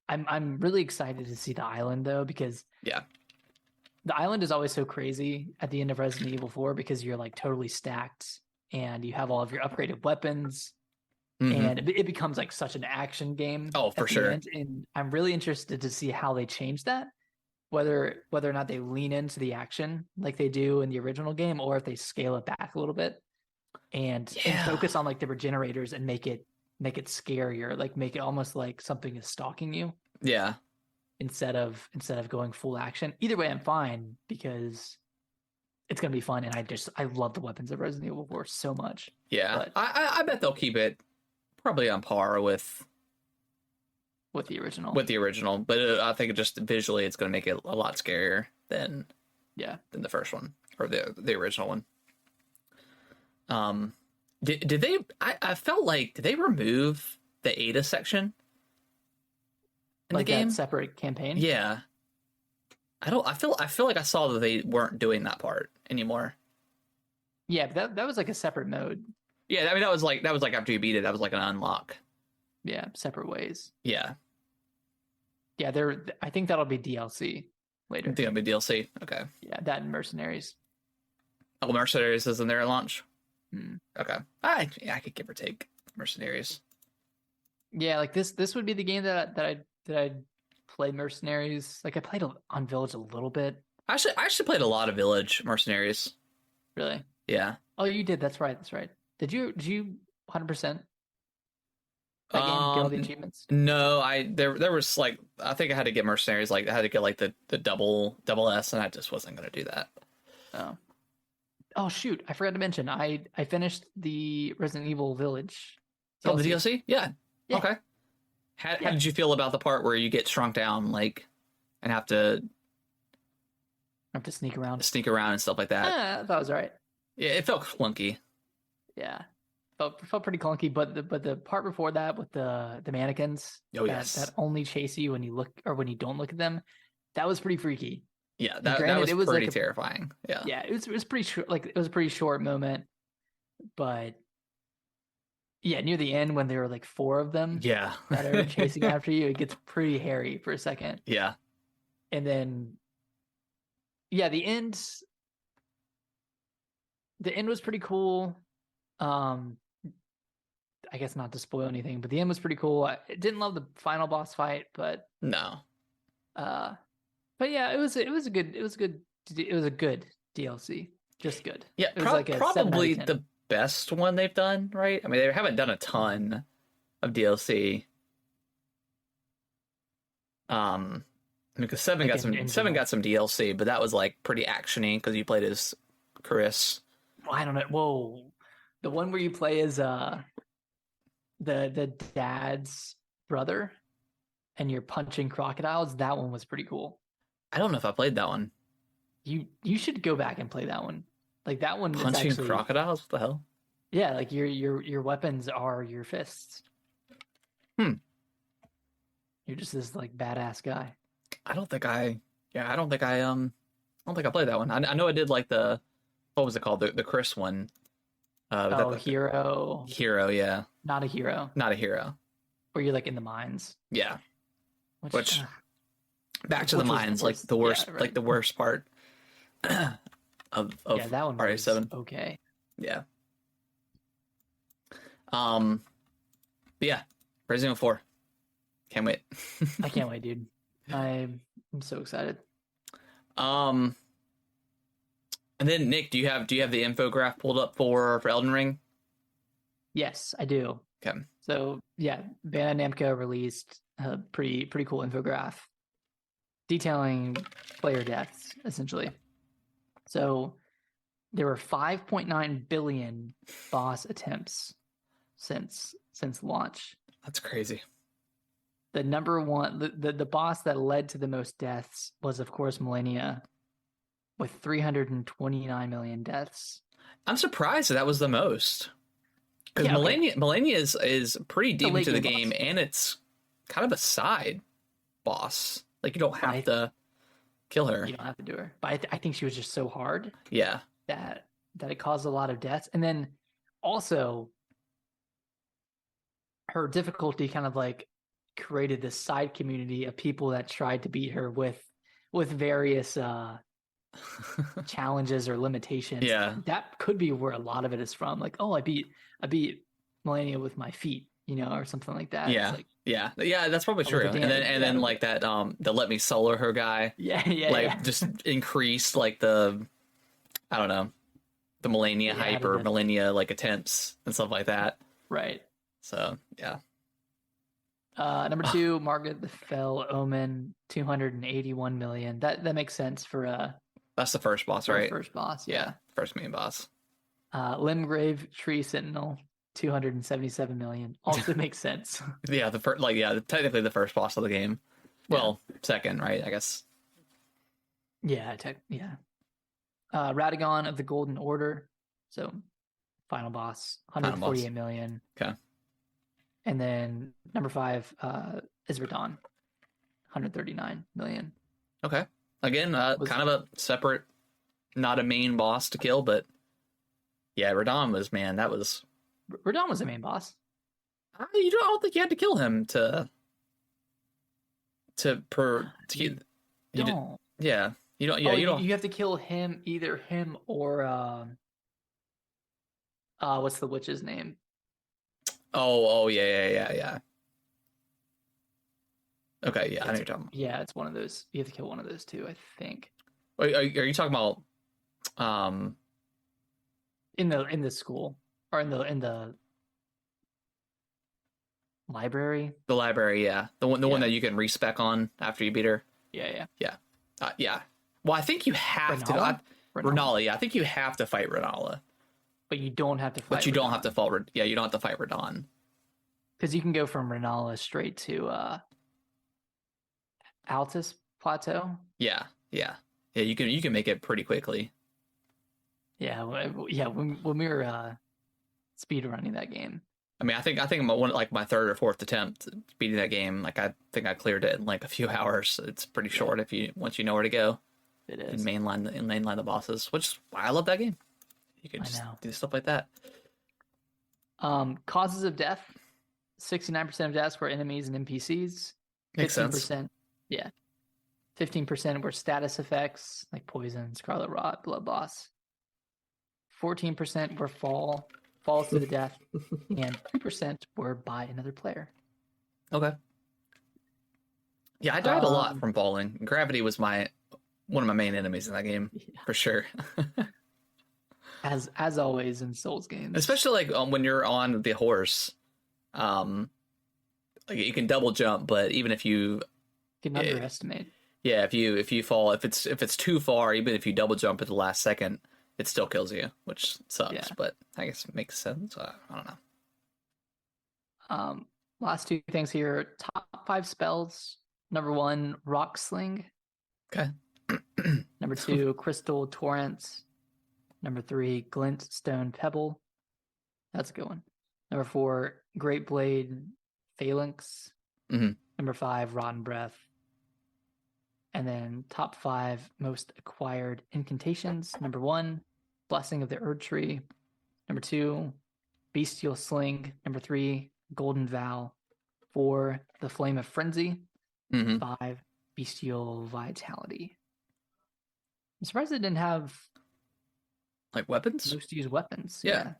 I'm really excited to see the island though, because the island is always so crazy at the end of Resident Evil 4 because you're like totally stacked and you have all of your upgraded weapons, and it becomes like such an action game. Oh, for sure. And I'm really interested to see how they change that, whether or not they lean into the action like they do in the original game, or if they scale it back a little bit and focus on like the regenerators and make it make it scarier, like make it almost like something is stalking you. Yeah. Instead of going full action. Either way, I'm fine because it's gonna be fun, and I love the weapons of Resident Evil 4 so much. Yeah, but I bet they'll keep it probably on par with the original. But I think just visually, it's going to make it a lot scarier than the first one or the original one. Did they? I felt like, did they remove the Ada section in like the game? That separate campaign? Yeah. I feel like I saw that they weren't doing that part anymore. Yeah, but that was like a separate mode. Yeah, I mean that was like after you beat it, that was like an unlock. Yeah, separate ways. Yeah. Yeah, I think that'll be DLC later. I think it'll be DLC. Okay. Yeah, that and Mercenaries. Oh, Mercenaries is in there at launch? Okay. I could give or take Mercenaries. Yeah, like this would be the game that I'd play Mercenaries. Like I played on Village a little bit. I actually played a lot of Village Mercenaries. Really? Yeah. Oh, you did. That's right. Did you 100% that game, get all the achievements? No, there was like, I think I had to get Mercenaries, like I had to get like the double S, and I just wasn't going to do that. Oh shoot, I forgot to mention I finished the Resident Evil Village DLC. Oh, the DLC? Yeah. Okay. How did you feel about the part where you get shrunk down, like, and have to sneak around and stuff like that? I thought it was all right. Yeah, it felt clunky. Yeah, felt pretty clunky. But the part before that with the mannequins, that only chase you when you look or when you don't look at them, that was pretty freaky. Yeah, that was pretty like terrifying. Yeah, yeah, it was pretty short. Like it was a pretty short moment, but yeah, near the end when there were like 4 of them, that are chasing after you, it gets pretty hairy for a second. Yeah, and then the end was pretty cool. I guess not to spoil anything, but the end was pretty cool. I didn't love the final boss fight, but no. But yeah, it was a good DLC. Just good. Yeah, it was like probably the best one they've done, right? I mean, they haven't done a ton of DLC. Because 7 got some DLC, but that was like pretty actiony because you played as Chris. I don't know. Whoa, the one where you play as the dad's brother, and you're punching crocodiles. That one was pretty cool. I don't know if I played that one. You should go back and play that one. Like that one. Punching crocodiles? What the hell? Yeah, like your weapons are your fists. You're just this like badass guy. I don't think I played that one. I know I did like what was it called? The Chris one. Hero. Hero, yeah. Not a hero. Where you're like in the mines. Yeah. Which back to the mines, like the worst, like the worst part of that one RE7. Okay. Yeah. Yeah. Resident Evil 4. Can't wait. I can't wait, dude. I'm so excited. And then Nick, do you have the infograph pulled up for Elden Ring? Yes, I do. Okay. So yeah, Bandai Namco released a pretty cool infograph detailing player deaths, essentially. So there were 5.9 billion boss attempts since launch. That's crazy. The number one, the boss that led to the most deaths was, of course, Millennia, with 329 million deaths. I'm surprised that was the most. Because Millennia is pretty deep into the game, and it's kind of a side boss. Like, you don't have to kill her. You don't have to do her. But I think she was just so hard. Yeah. That it caused a lot of deaths. And then also, her difficulty kind of like created this side community of people that tried to beat her with various challenges or limitations. Yeah. That could be where a lot of it is from. Like, oh, I beat Millennia with my feet, or something like that. Yeah. Like, yeah. That's probably true. And then like that the let me solo her guy. Yeah. Just increased like the Millennia hype or Millennia like attempts and stuff like that. Right. So yeah. Number 2, Margaret the Fell Omen, 281 million. That makes sense for that's the first boss, right? First boss, yeah. First main boss. Limgrave Tree Sentinel, 277 million. Also makes sense. Yeah, technically the first boss of the game. Well, second, right? I guess. Yeah, Radagon of the Golden Order, so final boss, 148 million. Okay. And then number 5, is Radon, 139 million. Okay. Again, kind of a separate, not a main boss to kill, but yeah, Radon was Radon was the main boss. I don't think you had to kill him to you don't. Yeah. You don't. Yeah, you don't. You have to kill him, either him or what's the witch's name? Oh, yeah. Okay, yeah, I know you're talking. Yeah, it's one of those. You have to kill one of those two, I think. Are you talking about in the school or in the library? The library, yeah. The one that you can respec on after you beat her. Yeah. Yeah. Well, I think you have to. Renala, yeah. I think you have to fight Renala. But you don't have to fight. But you don't have to fight. Yeah, you don't have to fight Radon. Because you can go from Renala straight to Altus Plateau. Yeah. You can make it pretty quickly. Yeah. When we were speed running that game. I mean, I think my third or fourth attempt beating that game. Like, I think I cleared it in like a few hours. It's pretty short once you know where to go. It is. And mainline the bosses, which is why I love that game. You can just do stuff like that. Causes of death. 69% of deaths were enemies and NPCs. Makes 15%, sense. Yeah. 15% were status effects like poison, scarlet rot, blood loss. 14% were falls to the death, and 2% were by another player. Okay. Yeah, I died a lot from falling. Gravity was one of my main enemies in that game, for sure. As always in Souls games, especially like when you're on the horse, like you can double jump, but even if you can underestimate. Yeah, if you fall, if it's too far, even if you double jump at the last second, it still kills you, which sucks. Yeah. But I guess it makes sense. I don't know. Last 2 things here. Top 5 spells. Number 1, Rock Sling. Okay. Number 2, Crystal Torrents. Number 3, Glintstone Pebble. That's a good one. Number 4, Great Blade Phalanx. Mm-hmm. Number 5, Rotten Breath. And then top 5 most acquired incantations. Number 1, Blessing of the Erd Tree. Number 2, Bestial Sling. Number 3, Golden Vow. 4, The Flame of Frenzy. Mm-hmm. 5, Bestial Vitality. I'm surprised it didn't have like weapons. Most used weapons. Yeah.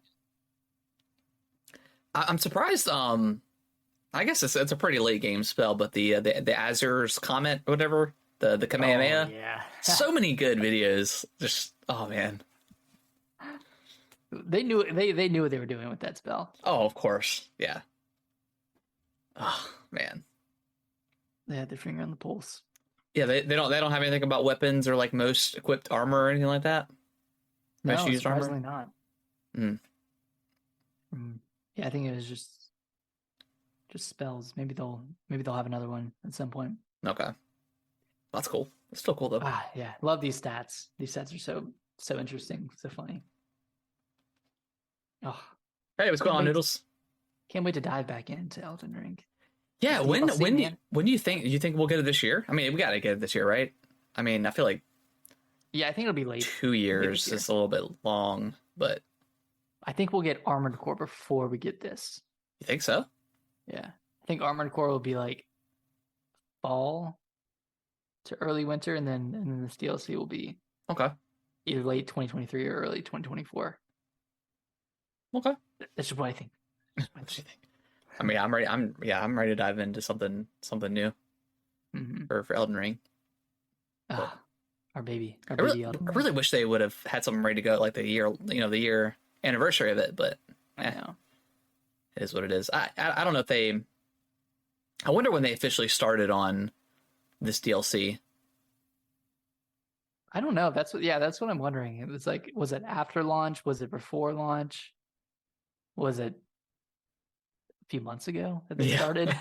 I'm surprised. I guess it's a pretty late game spell, but the Azur's Comet, whatever, the Kamehameha. Oh, yeah. So many good videos. Just man. They knew what they were doing with that spell. Oh, of course. Yeah. Oh man. They had their finger on the pulse. Yeah, they don't have anything about weapons or like most equipped armor or anything like that. Most used surprisingly armor? Not. Hmm. Yeah, I think it was just spells. Maybe they'll have another one at some point. Okay, that's cool. It's still cool though. Yeah, love these stats. These stats are so interesting, so funny. Oh, hey, what's going on, Noodles? Can't wait to dive back into Elden Ring. Yeah, when do you think we'll get it this year? I mean, we got to get it this year, right? I mean, I feel like I think it'll be late. 2 years is a little bit long, but I think we'll get Armored Core before we get this. You think so? Yeah, I think Armored Core will be like fall to early winter, and then this DLC will be either late 2023 or early 2024. Okay, that's what I think. What do you think? I mean, I'm ready. I'm ready to dive into something new for Elden Ring. Our baby. I really wish they would have had something ready to go like the year anniversary of it, but I know it is what it is. I don't know if they. I wonder when they officially started on this DLC. I don't know. That's what I'm wondering. It was like, was it after launch? Was it before launch? Was it a few months ago that they started?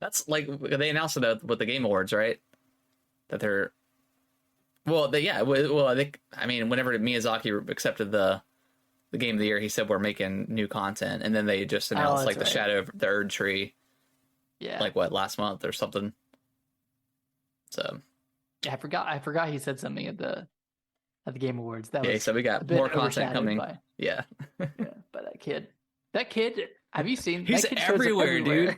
That's like they announced it with the Game Awards, right? That they're well, I think whenever Miyazaki accepted the Game of the Year, he said we're making new content, and then they just announced the Shadow of the Erd Tree. Yeah, like what, last month or something. So. Yeah, I forgot he said something at the Game Awards. He said we got more content coming. Yeah. But that kid, have you seen? He's everywhere, dude.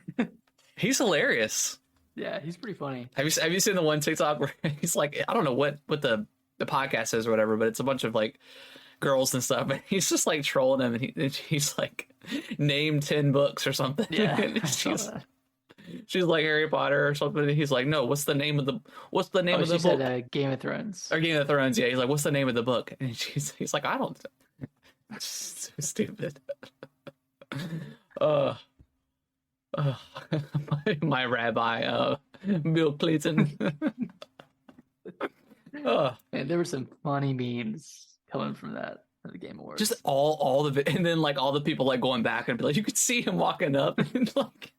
He's hilarious. Yeah, he's pretty funny. Have you seen the one TikTok where he's like, I don't know what the podcast is or whatever, but it's a bunch of like girls and stuff, and he's just like trolling them, and he's like, name 10 books or something. Yeah, she's like Harry Potter or something, and he's like, no, what's the name of the book? Said, Game of Thrones. Or Game of Thrones, yeah. He's like, what's the name of the book? And he's like, I don't. It's so stupid. My rabbi, Bill Clayton. Man, there were some funny memes coming from that at the Game Awards. Just all of it, and then like all the people like going back and be like, you could see him walking up and like.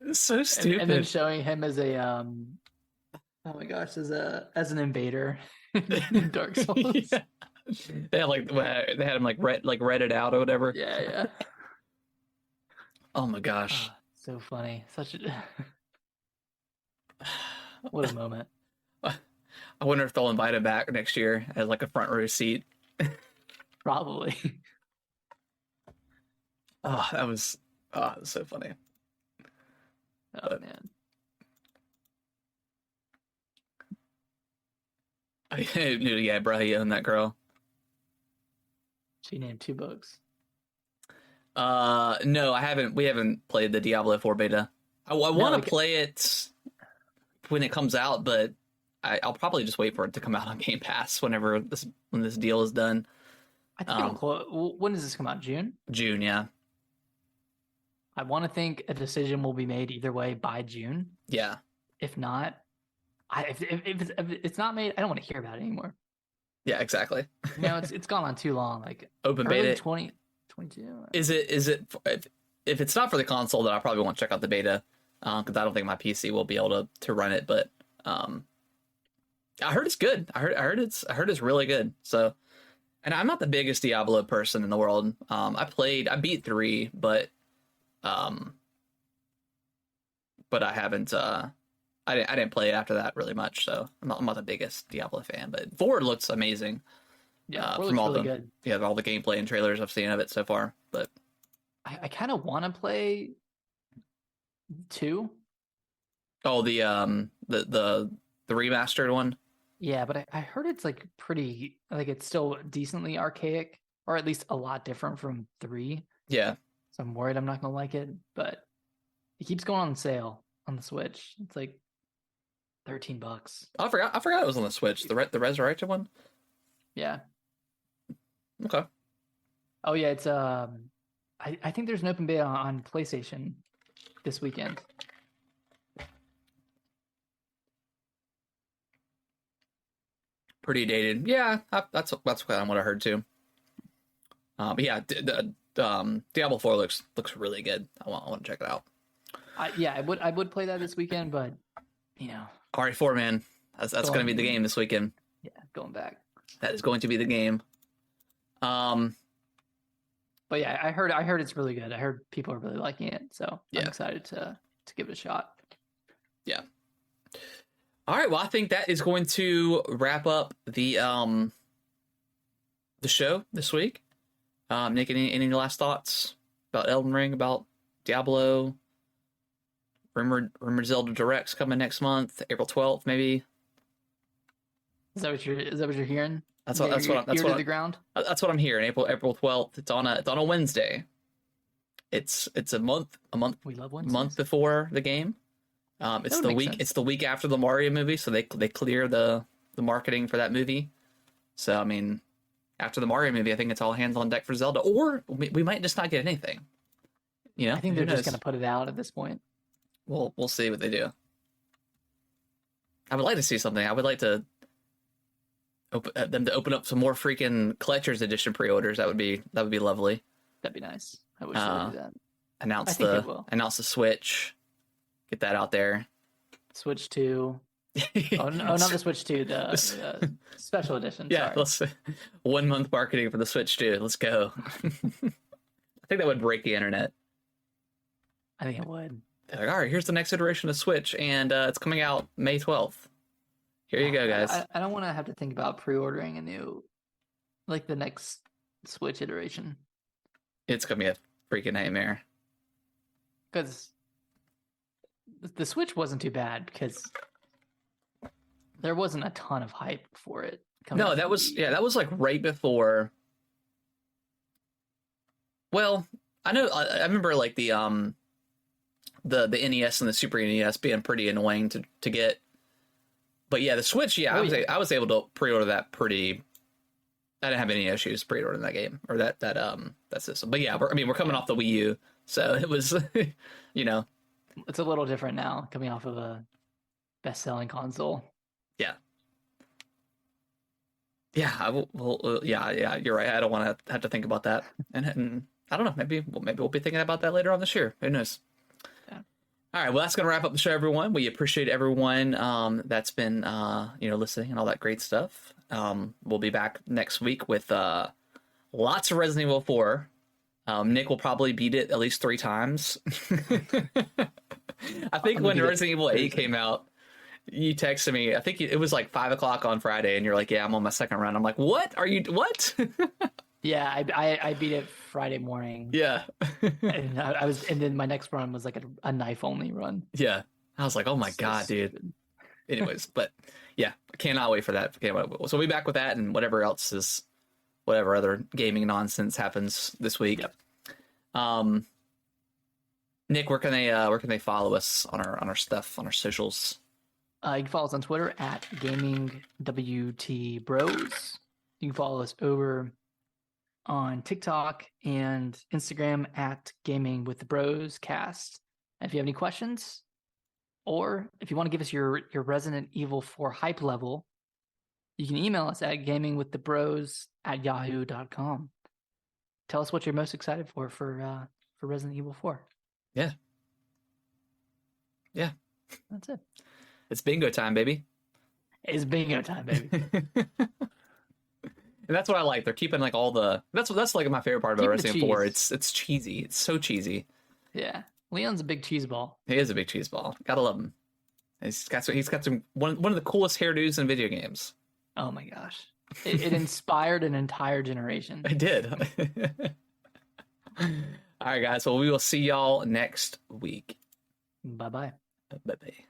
It's so stupid. And then showing him as a oh my gosh, as an invader in Dark Souls. Yeah. They had him like read it out or whatever. Yeah. Oh my gosh. So funny. Such a what a moment. I wonder if they'll invite him back next year as like a front row seat. Probably. That was so funny. Man. Yeah, bro, he owned that girl. She named 2 books. No, I haven't. We haven't played the Diablo 4 beta. I want to play it when it comes out, but I'll probably just wait for it to come out on Game Pass when this deal is done. I think when does this come out? June? June, yeah. I want to think a decision will be made either way by June. Yeah. If not, if it's not made, I don't want to hear about it anymore. Yeah, exactly. It's gone on too long. Like open beta 2022. Is it if it's not for the console, then I probably won't check out the beta because I don't think my PC will be able to run it. But I heard it's good. I heard it's really good. So, and I'm not the biggest Diablo person in the world. I beat 3, but I haven't. I didn't play it after that really much, so I'm not the biggest Diablo fan. But 4 looks amazing. Yeah, from all really good. Yeah, all the gameplay and trailers I've seen of it so far. But I kind of want to play 2. Oh, the remastered one. Yeah, but I heard it's like pretty, like it's still decently archaic, or at least a lot different from 3. Yeah. So I'm worried I'm not gonna like it, but it keeps going on sale on the Switch. It's like $13. I forgot it was on the Switch. The Resurrected one. Yeah. Okay. Oh yeah, it's I think there's an open beta on PlayStation this weekend. Pretty dated. Yeah, that's kind of what I heard too. But yeah, Diablo 4 looks really good. I want to check it out. I would play that this weekend, but RE4, man, that's going to be the game this weekend. Yeah, going back. That is going to be the game. But yeah, I heard it's really good. I heard people are really liking it, so yeah. I'm excited to give it a shot. Yeah. All right, well, I think that is going to wrap up the show this week. Nick, any last thoughts about Elden Ring, about Diablo? Rumored Zelda Direct's coming next month, April 12th, maybe. Is that what you're hearing? That's what I'm hearing. April 12th. It's on a Wednesday. It's a month. We love Wednesdays. Month before the game. It's the week. Sense. It's the week after the Mario movie, so they clear the marketing for that movie. So I mean, after the Mario movie, I think it's all hands on deck for Zelda, or we might just not get anything. You know, I think they're just going to put it out at this point. We'll see what they do. I would like to see something. I would like to them to open up some more freaking collector's edition pre-orders. That would be lovely. That'd be nice. I wish they would do that. Announce the Switch. Get that out there. Switch 2. Oh, not the Switch 2, the special edition. Yeah, let's 1 month marketing for the Switch 2. Let's go. I think that would break the internet. I think it would. They're like, all right, here's the next iteration of Switch, and it's coming out May 12th. Here you go, guys. I don't want to have to think about pre-ordering the next Switch iteration. It's going to be a freaking nightmare. Because the Switch wasn't too bad, because there wasn't a ton of hype for it. No, that was like right before. Well, I know. I remember like the NES and the Super NES being pretty annoying to get. But yeah, the Switch. Yeah, I was able to pre-order that pretty. I didn't have any issues pre-ordering that game or that system. But yeah, we're coming off the Wii U, so it was, you know, it's a little different now coming off of a best-selling console. Yeah. Yeah, yeah, you're right. I don't want to have to think about that, and I don't know. Maybe we'll be thinking about that later on this year. Who knows? Yeah. All right. Well, that's gonna wrap up the show, everyone. We appreciate everyone that's been listening and all that great stuff. We'll be back next week with lots of Resident Evil 4. Nick will probably beat it at least 3 times. I think when Resident Evil 8 came out, you texted me. I think it was like 5:00 on Friday, and you're like, "Yeah, I'm on my second run." I'm like, "What? What?" Yeah, I beat it Friday morning. Yeah, and then my next run was like a knife only run. Yeah, I was like, "Oh my god, dude." Anyways, but yeah, cannot wait for that. So we'll be back with that and whatever other gaming nonsense happens this week. Yep. Nick, where can they follow us on our stuff, on our socials? You can follow us on Twitter at GamingWTBros. You can follow us over on TikTok and Instagram at GamingWithTheBrosCast. And if you have any questions, or if you want to give us your Resident Evil 4 hype level, you can email us at gamingwiththebros@yahoo.com. Tell us what you're most excited for Resident Evil 4. Yeah. Yeah. That's it. It's bingo time, baby. It's bingo time, baby. And that's what I like. They're keeping like all the that's like my favorite part about Resident Evil 4. It's cheesy. It's so cheesy. Yeah. Leon's a big cheese ball. He is a big cheese ball. Gotta love him. He's got some one of the coolest hairdos in video games. Oh my gosh. It inspired an entire generation. It did. All right, guys. Well, we will see y'all next week. Bye-bye. Bye-bye.